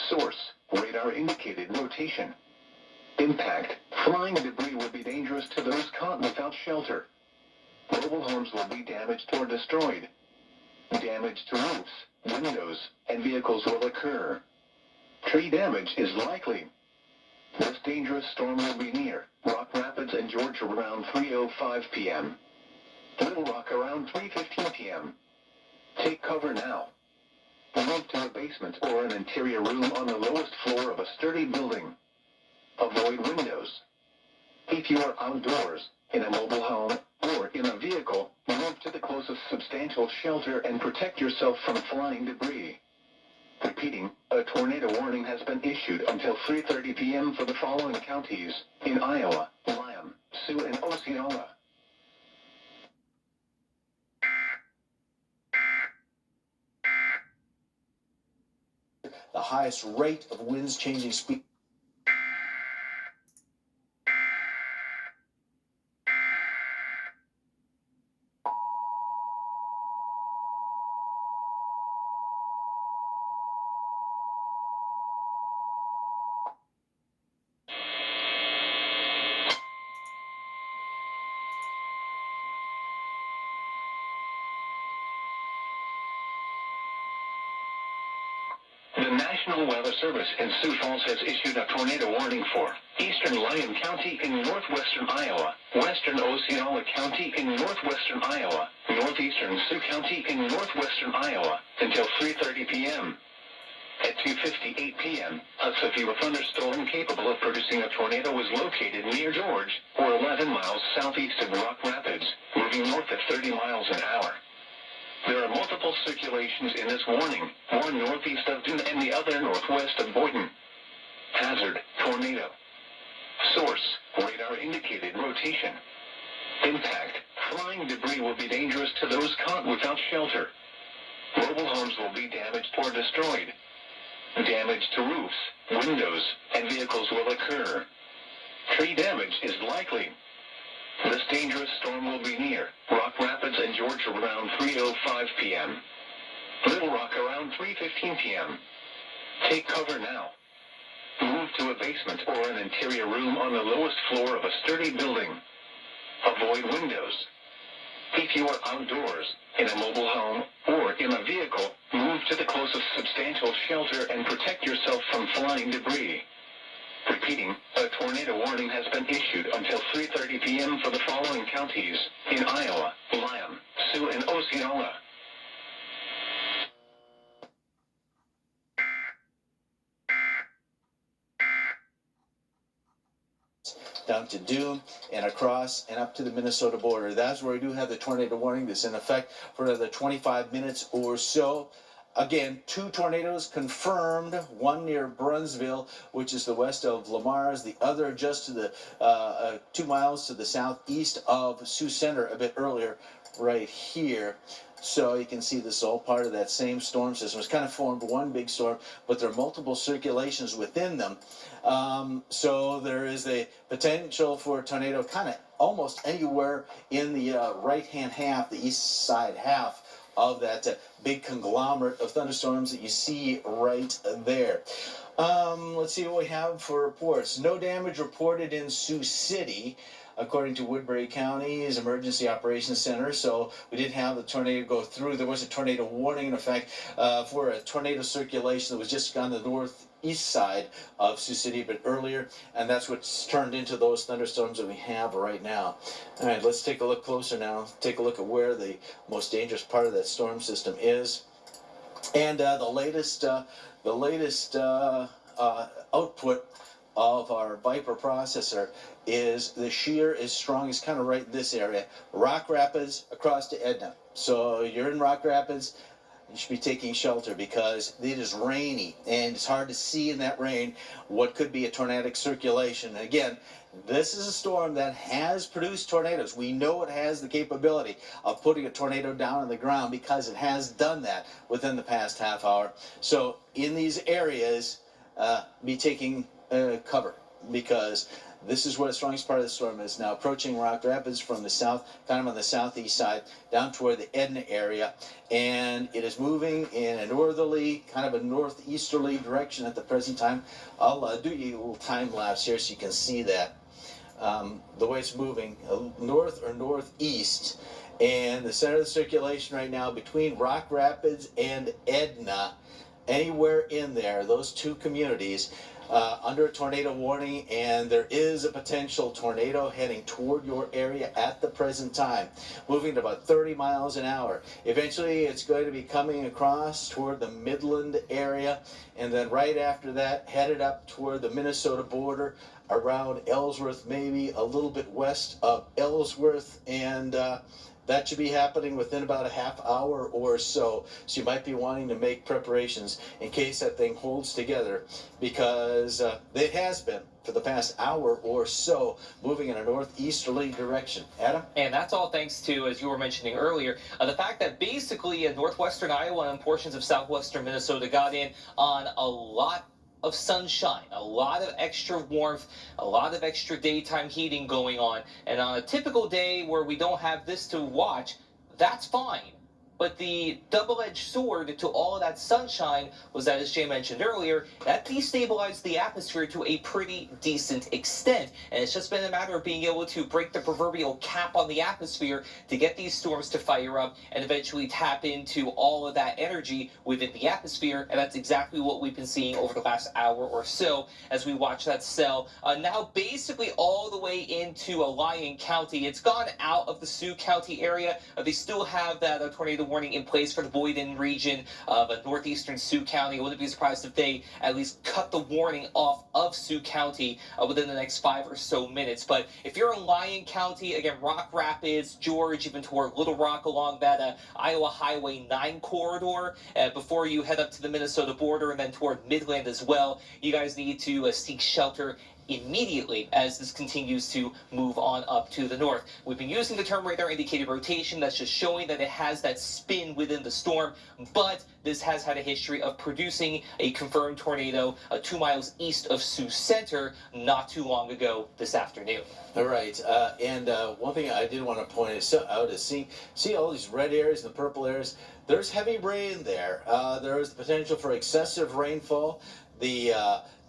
Source, radar indicated rotation. Impact, flying debris would be dangerous to those caught without shelter. Mobile homes will be damaged or destroyed. Damage to roofs, windows, and vehicles will occur. Tree damage is likely. This dangerous storm will be near Rock Rapids and George around 3:05 p.m. Little Rock around 3:15 p.m. Take cover now. Move to a basement or an interior room on the lowest floor of a sturdy building. Avoid windows. If you are outdoors, in a mobile home, or in a vehicle, move to the closest substantial shelter and protect yourself from flying debris. Repeating, a tornado warning has been issued until 3:30 p.m. for the following counties in Iowa, Lyon, Sioux, and Osceola. The highest rate of winds changing speed. The National Weather Service in Sioux Falls has issued a tornado warning for eastern Lyon County in northwestern Iowa, western Osceola County in northwestern Iowa, northeastern Sioux County in northwestern Iowa until 3:30 p.m. At 2:58 p.m., a severe thunderstorm capable of producing a tornado was located near George, or 11 miles southeast of Rock Rapids, moving north at 30 miles an hour. There are multiple circulations in this warning, one northeast of Hinton and the other northwest of Boynton. Hazard, tornado. Source, radar indicated rotation. Impact, flying debris will be dangerous to those caught without shelter. Mobile homes will be damaged or destroyed. Damage to roofs, windows, and vehicles will occur. Tree damage is likely. This dangerous storm will be near Rock Rapids and George around 3:05 p.m. Little Rock around 3:15 p.m. Take cover now. Move to a basement or an interior room on the lowest floor of a sturdy building. Avoid windows. If you are outdoors, in a mobile home, or in a vehicle, move to the closest substantial shelter and protect yourself from flying debris. Repeating, a tornado warning has been issued until 3:30 p.m. for the following counties in Iowa, Lyon, Sioux, and Osceola. Down to Doom and across and up to the Minnesota border. That's where we do have the tornado warning that's in effect for another 25 minutes or so. Again, 2 tornadoes confirmed, one near Brunsville, which is the west of Lamar's, the other just to the 2 miles to the southeast of Sioux Center a bit earlier right here. So you can see this is all part of that same storm system. It's kind of formed one big storm, but there are multiple circulations within them. So there is a potential for a tornado kind of almost anywhere in the right-hand half, the east side half of that big conglomerate of thunderstorms that you see right there. Let's see what we have for reports. No damage reported in Sioux City, according to Woodbury County's Emergency Operations Center. So we did have the tornado go through. There was a tornado warning in effect for a tornado circulation that was just on the northeast side of Sioux City a bit earlier, and that's what's turned into those thunderstorms that we have right now. All right, let's take a look closer now. Take a look at where the most dangerous part of that storm system is. And the latest output of our Viper processor is the shear is strong. It's kind of right in this area. Rock Rapids across to Edna. So you're in Rock Rapids, you should be taking shelter because it is rainy and it's hard to see in that rain what could be a tornadic circulation. And again, this is a storm that has produced tornadoes. We know it has the capability of putting a tornado down on the ground because it has done that within the past half hour. So in these areas, be taking cover because this is where the strongest part of the storm is now, approaching Rock Rapids from the south, kind of on the southeast side, down toward the Edna area, and it is moving in a northerly, kind of a northeasterly direction at the present time. I'll do you a little time lapse here so you can see that. The way it's moving, north or northeast, and the center of the circulation right now between Rock Rapids and Edna, anywhere in there, those 2 communities, under a tornado warning, and there is a potential tornado heading toward your area at the present time, moving at about 30 miles an hour. Eventually, it's going to be coming across toward the Midland area, and then right after that, headed up toward the Minnesota border, around Ellsworth, maybe a little bit west of Ellsworth, and that should be happening within about a half hour or so. So you might be wanting to make preparations in case that thing holds together, because it has been for the past hour or so moving in a northeasterly direction. Adam? And that's all thanks to, as you were mentioning earlier, the fact that basically in northwestern Iowa and portions of southwestern Minnesota got in on a lot of sunshine, a lot of extra warmth, a lot of extra daytime heating going on. And on a typical day where we don't have this to watch, that's fine. But the double-edged sword to all of that sunshine was that, as Jay mentioned earlier, that destabilized the atmosphere to a pretty decent extent. And it's just been a matter of being able to break the proverbial cap on the atmosphere to get these storms to fire up and eventually tap into all of that energy within the atmosphere. And that's exactly what we've been seeing over the last hour or so as we watch that cell now basically all the way into Lyon County. It's gone out of the Sioux County area. They still have that tornado warning in place for the Boyden region of northeastern Sioux County. I wouldn't be surprised if they at least cut the warning off of Sioux County within the next 5 or so minutes. But if you're in Lyon County, again, Rock Rapids, George, even toward Little Rock along that Iowa Highway 9 corridor, before you head up to the Minnesota border and then toward Midland as well, you guys need to seek shelter immediately as this continues to move on up to the north. We've been using the term radar indicated rotation. That's just showing that it has that spin within the storm, but this has had a history of producing a confirmed tornado 2 miles east of Sioux Center not too long ago this afternoon. All right, and one thing I did want to point out is see all these red areas and the purple areas. There's heavy rain there. There is the potential for excessive rainfall. The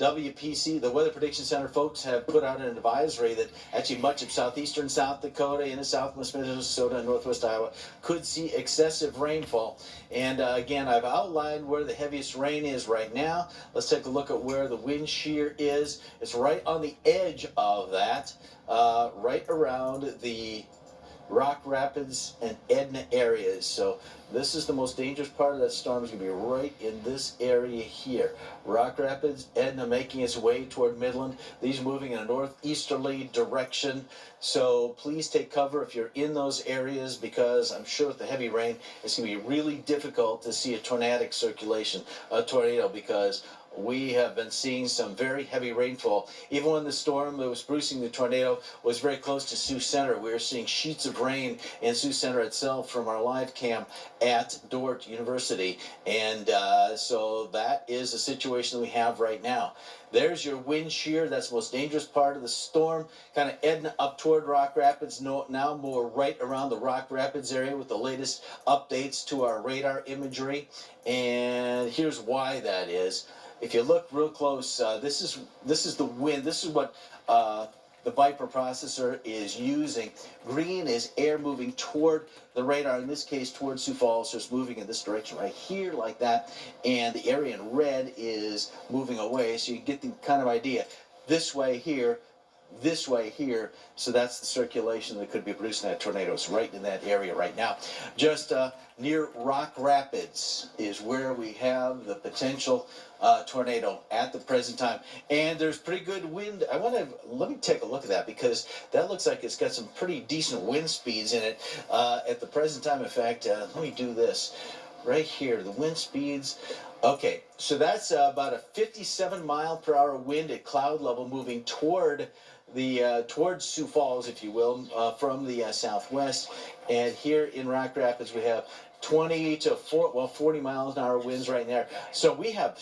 WPC, the Weather Prediction Center folks, have put out an advisory that actually much of southeastern South Dakota, into southwest Minnesota, and northwest Iowa could see excessive rainfall. And again, I've outlined where the heaviest rain is right now. Let's take a look at where the wind shear is. It's right on the edge of that, right around the Rock Rapids and Edna areas. So this is the most dangerous part of that storm. Is going to be right in this area here. Rock Rapids, Edna making its way toward Midland. These moving in a northeasterly direction. So please take cover if you're in those areas, because I'm sure with the heavy rain, it's going to be really difficult to see a tornadic circulation, a tornado, because we have been seeing some very heavy rainfall. Even when the storm that was producing the tornado was very close to Sioux Center, we were seeing sheets of rain in Sioux Center itself from our live cam at Dordt University. And so that is the situation we have right now. There's your wind shear. That's the most dangerous part of the storm. Kind of Edna up toward Rock Rapids. Now more right around the Rock Rapids area with the latest updates to our radar imagery. And here's why that is. If you look real close, this is the wind. This is what the Viper processor is using. Green is air moving toward the radar, in this case toward Sioux Falls, so it's moving in this direction right here like that, and the area in red is moving away, so you get the kind of idea. This way here, this way here, so that's the circulation that could be producing that tornado. It's right in that area right now. Just near Rock Rapids is where we have the potential tornado at the present time, and there's pretty good wind. Let me take a look at that, because that looks like it's got some pretty decent wind speeds in it at the present time. In fact, let me do this right here, the wind speeds. Okay, so that's about a 57-mile-per-hour wind at cloud level moving toward towards Sioux Falls, if you will, from the southwest. And here in Rock Rapids, we have 20 to 40 miles an hour winds right there. So we have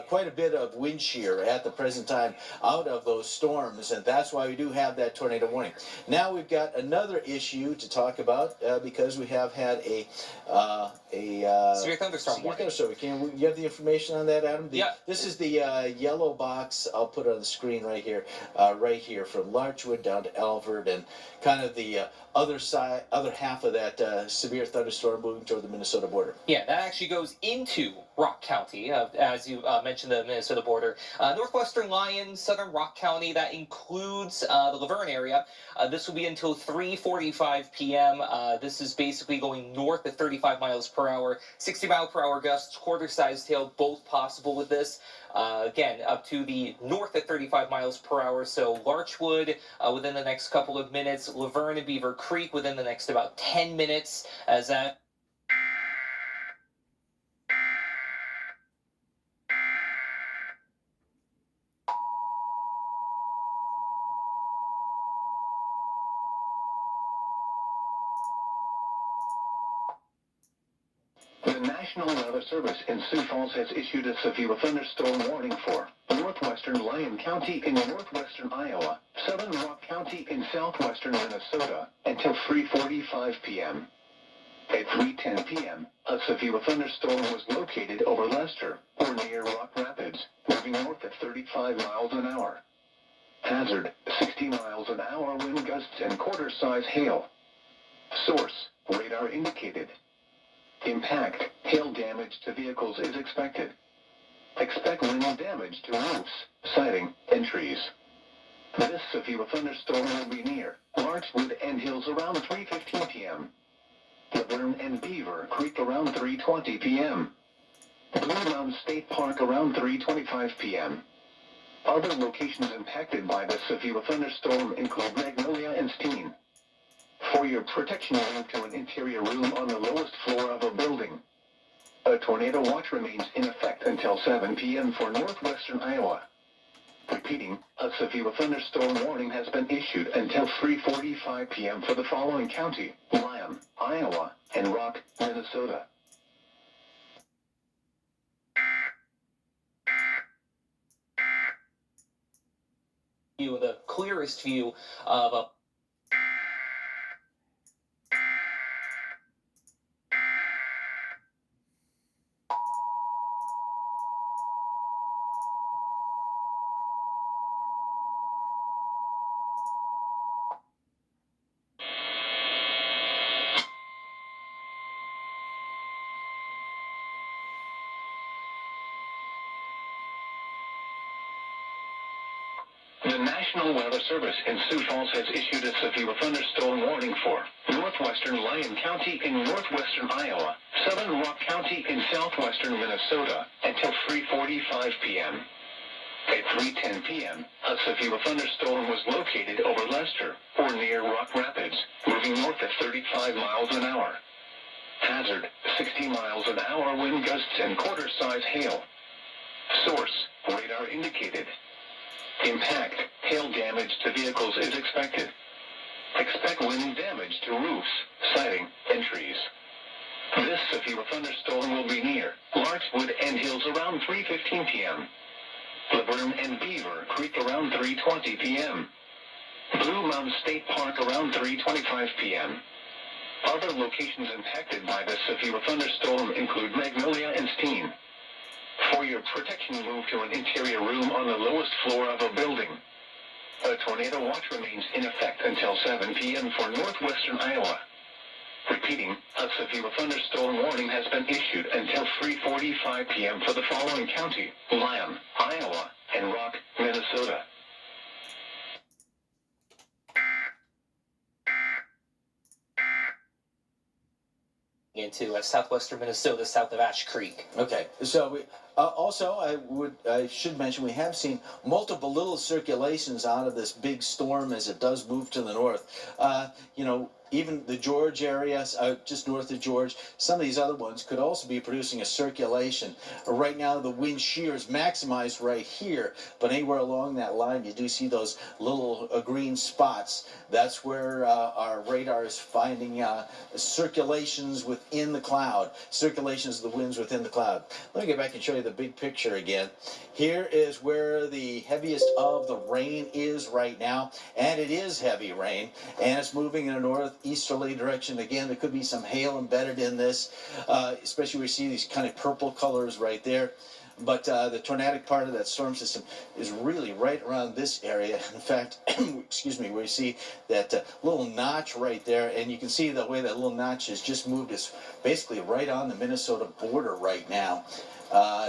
quite a bit of wind shear at the present time out of those storms, and that's why we do have that tornado warning. Now we've got another issue to talk about because we have had a severe thunderstorm warning. You have the information on that, Adam? Yeah. This is the yellow box. I'll put it on the screen right here from Larchwood down to Alvord, and kind of the other half of that severe thunderstorm moving toward the Minnesota border. Yeah, that actually goes into Rock County, as you mentioned, the Minnesota border. Northwestern Lyon, southern Rock County, that includes the Laverne area. This will be until 3:45 p.m. This is basically going north at 35 miles per hour, 60-mile-per-hour gusts, quarter-sized hail, both possible with this. Again, up to the north at 35 miles per hour, so Larchwood within the next couple of minutes, Laverne and Beaver Creek within the next about 10 minutes, as that... The National Weather Service in Sioux Falls has issued a severe thunderstorm warning for northwestern Lyon County in northwestern Iowa, southern Rock County in southwestern Minnesota until 3:45 p.m. At 3:10 p.m., a severe thunderstorm was located over Lester, or near Rock Rapids, moving north at 35 miles an hour. Hazard, 60 miles an hour wind gusts and quarter-size hail. Source, radar indicated. Impact, hail damage to vehicles is expected. Expect wind damage to roofs, siding, and trees. This severe thunderstorm will be near Larchwood and Hills around 3:15 p.m. Laverne and Beaver Creek around 3:20 p.m. Blue Mountain State Park around 3:25 p.m. Other locations impacted by the severe thunderstorm include Magnolia and Steen. For your protection, move to an interior room on the lowest floor of a building. A tornado watch remains in effect until 7 p.m. for northwestern Iowa. Repeating, a severe thunderstorm warning has been issued until 3:45 p.m. for the following county: Lyon, Iowa, and Rock, Minnesota. The clearest view of a The National Weather Service in Sioux Falls has issued a severe thunderstorm warning for northwestern Lyon County in northwestern Iowa, southern Rock County in southwestern Minnesota until 3:45 p.m. At 3:10 p.m., a severe thunderstorm was located over Lester, or near Rock Rapids, moving north at 35 miles an hour. Hazard, 60 miles an hour wind gusts and quarter-size hail. Source, radar indicated. Impact, hail damage to vehicles is expected. Expect wind damage to roofs, siding, and trees. This severe thunderstorm will be near Larchwood and Hills around 3:15 p.m. Laverne and Beaver Creek around 3:20 p.m. Blue Mountain State Park around 3:25 p.m. Other locations impacted by this severe thunderstorm include Magnolia and Steen. For your protection, move to an interior room on the lowest floor of a building. A tornado watch remains in effect until 7 p.m. for northwestern Iowa. Repeating, a severe thunderstorm warning has been issued until 3:45 p.m. for the following county: Lyon, Iowa, and Rock, Minnesota. into southwestern Minnesota, south of Ash Creek. Okay, so we, also I should mention we have seen multiple little circulations out of this big storm as it does move to the north. You know, even the George area, just north of George, some of these other ones could also be producing a circulation. Right now the wind shear is maximized right here, but anywhere along that line you do see those little green spots. That's where our radar is finding circulations within the cloud, circulations of the winds within the cloud. Let me get back and show you the big picture again. Here is where the heaviest of the rain is right now, and it is heavy rain, and it's moving in a northeasterly direction. Again, there could be some hail embedded in this, especially we see these kind of purple colors right there. But the tornadic part of that storm system is really right around this area. In fact, excuse me, where you see that little notch right there, and you can see the way that little notch has just moved is basically right on the Minnesota border right now.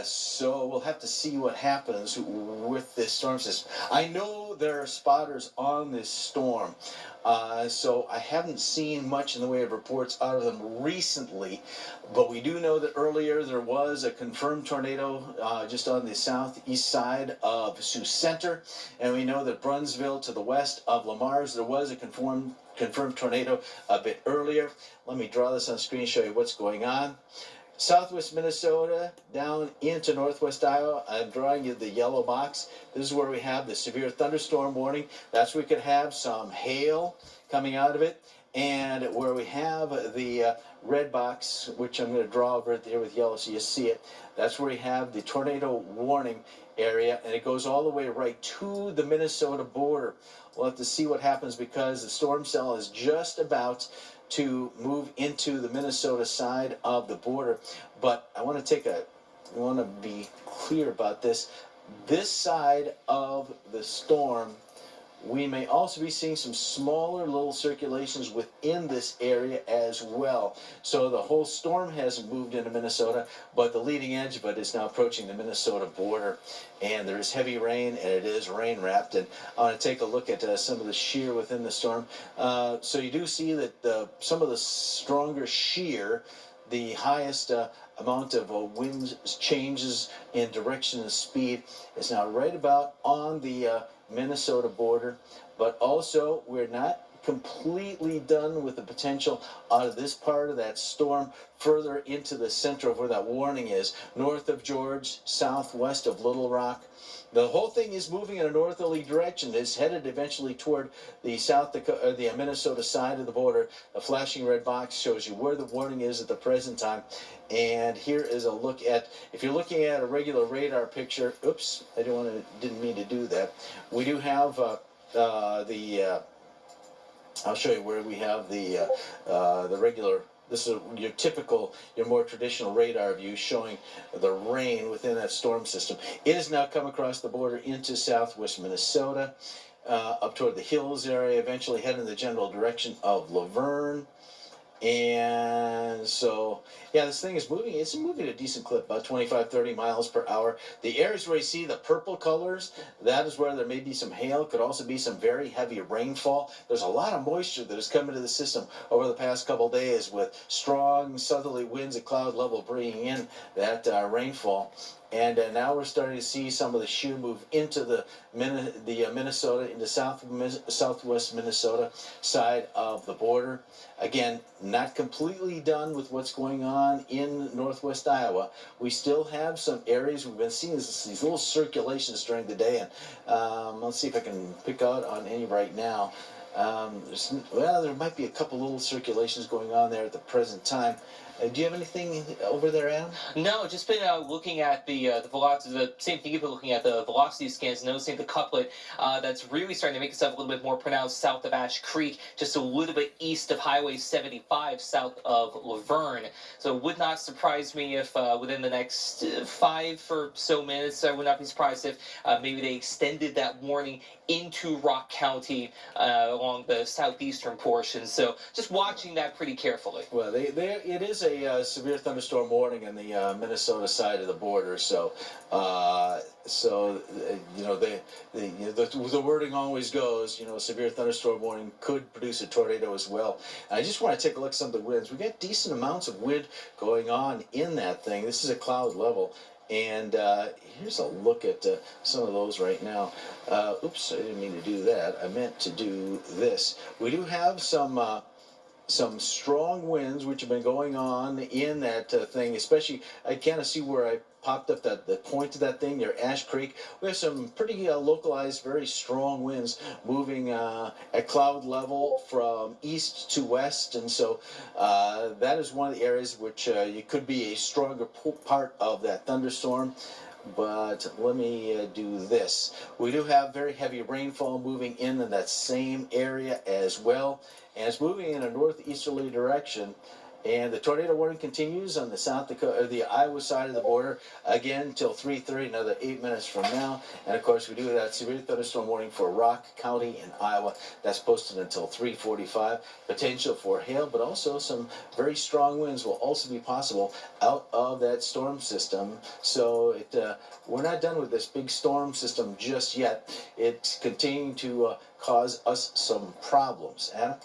So we'll have to see what happens with this storm system. I know there are spotters on this storm, so I haven't seen much in the way of reports out of them recently, but we do know that earlier there was a confirmed tornado just on the southeast side of Sioux Center, and we know that Brunsville to the west of Lamar's there was a confirmed tornado a bit earlier. Let me draw this on screen and show you what's going on. Southwest Minnesota down into northwest Iowa. I'm drawing you the yellow box. This is where we have the severe thunderstorm warning. That's where we could have some hail coming out of it. And where we have the red box, which I'm going to draw over there with yellow so you see it, that's where we have the tornado warning area, and it goes all the way right to the Minnesota border. We'll have to see what happens because the storm cell is just about to move into the Minnesota side of the border. But I want to be clear about this. This side of the storm, we may also be seeing some smaller little circulations within this area as well. So the whole storm hasn't moved into Minnesota, but the leading edge of it is now approaching the Minnesota border. And there is heavy rain, and it is rain wrapped. And I want to take a look at some of the shear within the storm. So you do see that some of the stronger shear, the highest amount of wind changes in direction and speed is now right about on the Minnesota border, but also we're not completely done with the potential out of this part of that storm further into the center of where that warning is, north of George, southwest of Little Rock. The whole thing is moving in a northerly direction. It's headed eventually toward the the Minnesota side of the border. The flashing red box shows you where the warning is at the present time. And here is a look at, if you're looking at a regular radar picture, oops, I didn't mean to do that. We do have I'll show you where we have the regular. This is your more traditional radar view showing the rain within that storm system. It has now come across the border into southwest Minnesota, up toward the hills area, eventually heading in the general direction of Laverne. And so, yeah, this thing is moving. It's moving at a decent clip, about 25, 30 miles per hour. The areas where you see the purple colors, that is where there may be some hail. Could also be some very heavy rainfall. There's a lot of moisture that has come into the system over the past couple days with strong southerly winds at cloud level bringing in that rainfall. And now we're starting to see some of the shear move into the Minnesota, into southwest Minnesota side of the border. Again, not completely done with what's going on in northwest Iowa. We still have some areas we've been seeing these little circulations during the day, and let's see if I can pick out on any right now. There might be a couple little circulations going on there at the present time. Do you have anything over there, Adam? No, just been looking at the velocity, the same thing you've been looking at, the velocity scans, noticing the couplet that's really starting to make itself a little bit more pronounced south of Ash Creek, just a little bit east of Highway 75, south of Laverne. So it would not surprise me if within the next 5 or so minutes, I would not be surprised if maybe they extended that warning into Rock County along the southeastern portion. So just watching that pretty carefully. Well, it is a severe thunderstorm warning in the Minnesota side of the border. So, you know, the wording always goes, you know, severe thunderstorm warning could produce a tornado as well. And I just want to take a look at some of the winds. We got decent amounts of wind going on in that thing. This is a cloud level. And here's a look at some of those right now. Oops, I didn't mean to do that. I meant to do this. We do have some strong winds which have been going on in that thing, especially I kind of see where I popped up the point of that thing near Ash Creek. We have some pretty localized, very strong winds moving at cloud level from east to west, and so that is one of the areas which you could be a stronger part of that thunderstorm. But let me do this. We do have very heavy rainfall moving in that same area as well, and it's moving in a northeasterly direction. And the tornado warning continues on the South Dakota, or the Iowa side of the border, again till 3:30, another 8 minutes from now. And of course, we do have that severe thunderstorm warning for Rock County in Iowa. That's posted until 3:45. Potential for hail, but also some very strong winds will also be possible out of that storm system. So we're not done with this big storm system just yet. It's continuing to cause us some problems. Adam?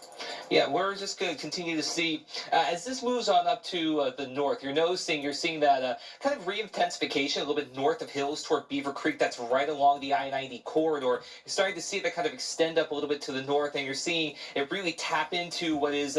Yeah, we're just going to continue to see, as this moves on up to the north, you're seeing that kind of re-intensification a little bit north of hills toward Beaver Creek. That's right along the I-90 corridor. You're starting to see that kind of extend up a little bit to the north, and you're seeing it really tap into what has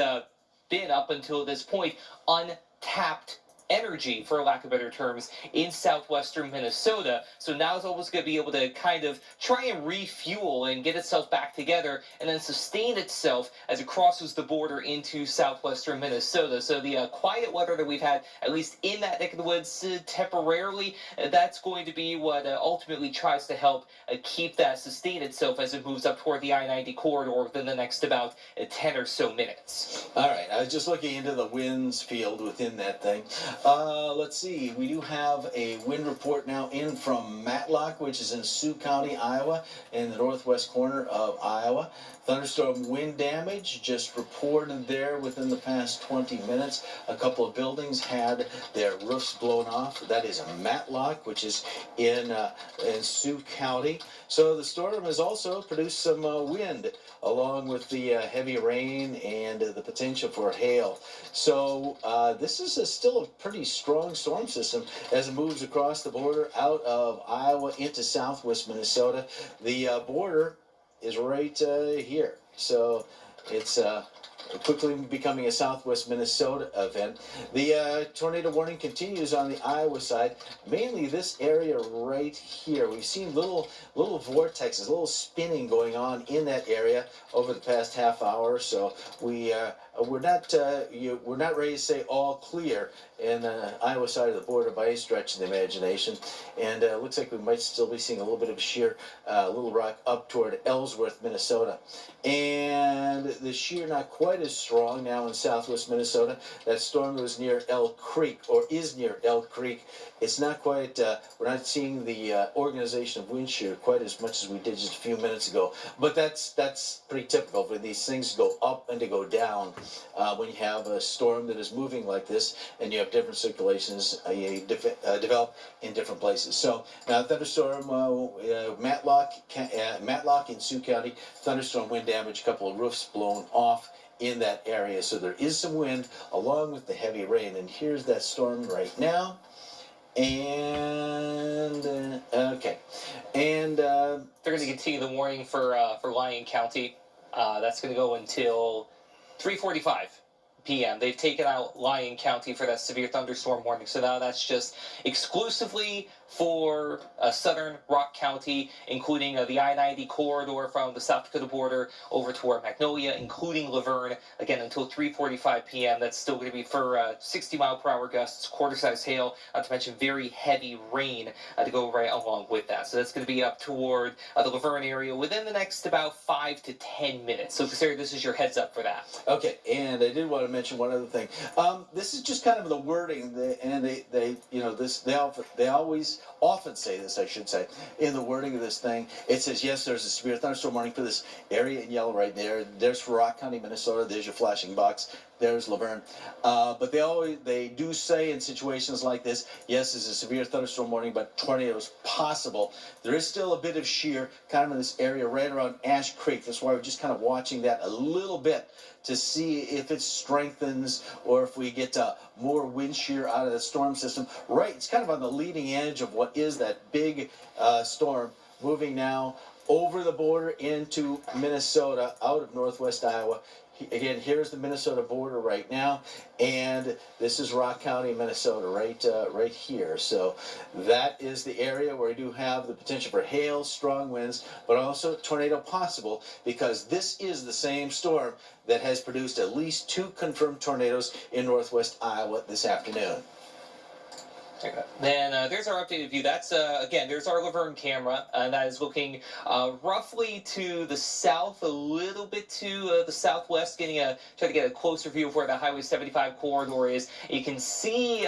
been, up until this point, untapped energy, for lack of better terms, in southwestern Minnesota. So now it's almost going to be able to kind of try and refuel and get itself back together and then sustain itself as it crosses the border into southwestern Minnesota. So the quiet weather that we've had, at least in that neck of the woods temporarily, that's going to be what ultimately tries to help keep that sustain itself as it moves up toward the I-90 corridor within the next about 10 or so minutes. All right, I was just looking into the winds field within that thing. Let's see, we do have a wind report now in from Matlock, which is in Sioux County, Iowa, in the northwest corner of Iowa. Thunderstorm wind damage just reported there within the past 20 minutes. A couple of buildings had their roofs blown off. That is Matlock, which is in Sioux County. So the storm has also produced some wind, along with the heavy rain and the potential for hail. So this is still a pretty strong storm system as it moves across the border out of Iowa into southwest Minnesota. The border is right here. So it's quickly becoming a southwest Minnesota event. The tornado warning continues on the Iowa side, mainly this area right here. We've seen little vortexes, little spinning going on in that area over the past half hour or so. We're not ready to say all clear in the Iowa side of the border by any stretch of the imagination, and it looks like we might still be seeing a little bit of shear, Little Rock up toward Ellsworth, Minnesota, and the shear not quite as strong now in southwest Minnesota. That storm was near Elk Creek, or is near Elk Creek. It's not quite. We're not seeing the organization of wind shear quite as much as we did just a few minutes ago, but that's pretty typical for these things to go up and to go down. When you have a storm that is moving like this and you have different circulations develop in different places. So now thunderstorm, Matlock in Sioux County, thunderstorm wind damage, a couple of roofs blown off in that area. So there is some wind along with the heavy rain. And here's that storm right now. And okay, and They're going to continue the warning for Lyon County. That's going to go until 3:45 p.m. They've taken out Lyon County for that severe thunderstorm warning. So now that's just exclusively for southern Rock County, including the I-90 corridor from the South Dakota border over toward Magnolia, including Laverne, again, until 3:45 p.m. That's still going to be for 60-mile-per-hour gusts, quarter-size hail, not to mention very heavy rain to go right along with that. So that's going to be up toward the Laverne area within the next about 5 to 10 minutes. So consider this is your heads up for that. Okay, and I did want to mention one other thing. This is just kind of the wording, and they always often say this, I should say, in the wording of this thing. It says, yes, there's a severe thunderstorm warning for this area in yellow right there. There's for Rock County, Minnesota. There's your flashing box. There's Laverne. But they do say in situations like this, yes, there's a severe thunderstorm warning, but tornadoes possible. There is still a bit of shear kind of in this area right around Ash Creek. That's why we're just kind of watching that a little bit to see if it strengthens or if we get more wind shear out of the storm system. Right, it's kind of on the leading edge of what is that big storm moving now over the border into Minnesota, out of northwest Iowa. Again, here's the Minnesota border right now, and this is Rock County, Minnesota, right here. So that is the area where we do have the potential for hail, strong winds, but also tornado possible, because this is the same storm that has produced at least 2 confirmed tornadoes in northwest Iowa this afternoon. Then there's our updated view. That's, again, there's our Laverne camera, and that is looking roughly to the south, a little bit to the southwest, trying to get a closer view of where the Highway 75 corridor is. You can see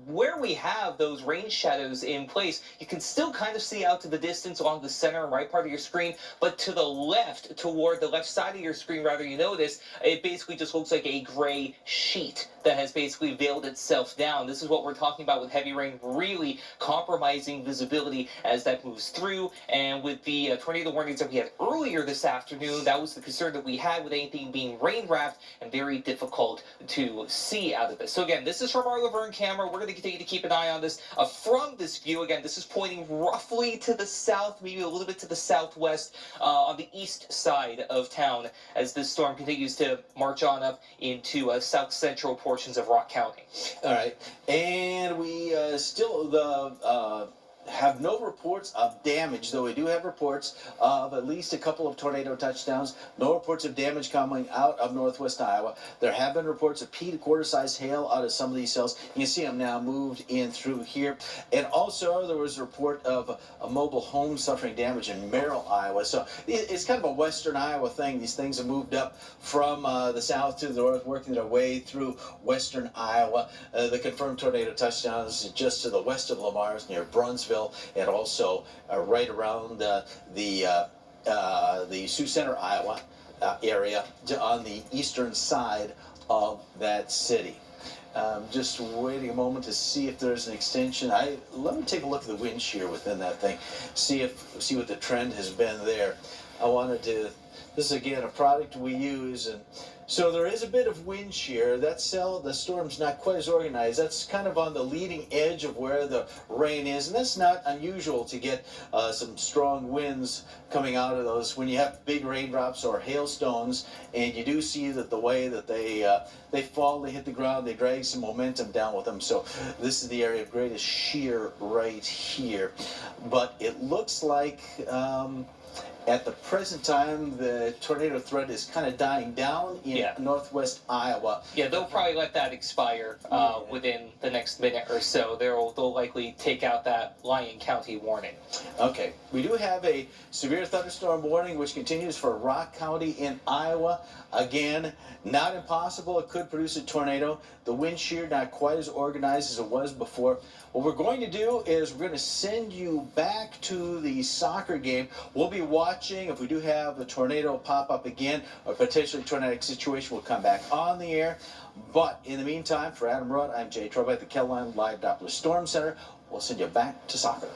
where we have those rain shadows in place. You can still kind of see out to the distance along the center and right part of your screen, but to the left, toward the left side of your screen, rather, you notice, it basically just looks like a gray sheet that has basically veiled itself down. This is what we're talking about with heavy rain really compromising visibility as that moves through. And with the tornado warnings that we had earlier this afternoon, that was the concern that we had with anything being rain wrapped and very difficult to see out of this. So again, this is from our Laverne camera. We're going to continue to keep an eye on this from this view. Again, this is pointing roughly to the south, maybe a little bit to the southwest on the east side of town as this storm continues to march on up into south central portions of Rock County. All right, and we still have no reports of damage, though we do have reports of at least a couple of tornado touchdowns. No reports of damage coming out of northwest Iowa. There have been reports of quarter-sized hail out of some of these cells. You can see them now moved in through here. And also there was a report of a mobile home suffering damage in Merrill, Iowa. So it's kind of a western Iowa thing. These things have moved up from the south to the north, working their way through western Iowa. The confirmed tornado touchdowns just to the west of Lamar's near Brunsville, and also right around the Sioux Center, Iowa area on the eastern side of that city. Just waiting a moment to see if there's an extension. Let me take a look at the wind shear within that thing, see what the trend has been there. I wanted to. This is again a product we use, and so there is a bit of wind shear. That cell, the storm's not quite as organized. That's kind of on the leading edge of where the rain is, and that's not unusual to get some strong winds coming out of those when you have big raindrops or hailstones, and you do see that the way that they fall, they hit the ground, they drag some momentum down with them. So this is the area of greatest shear right here, but it looks like at the present time, the tornado threat is kind of dying down in northwest Iowa. Yeah, they'll probably let that expire within the next minute or so. They'll likely take out that Lyon County warning. Okay, we do have a severe thunderstorm warning which continues for Rock County in Iowa. Again, not impossible. It could produce a tornado. The wind shear not quite as organized as it was before. What we're going to do is we're going to send you back to the soccer game. We'll be watching. If we do have a tornado pop up again, or potentially tornadic situation, we'll come back on the air. But in the meantime, for Adam Rutt, I'm Jay Trobec at the KELO-TV Live Doppler Storm Center. We'll send you back to soccer.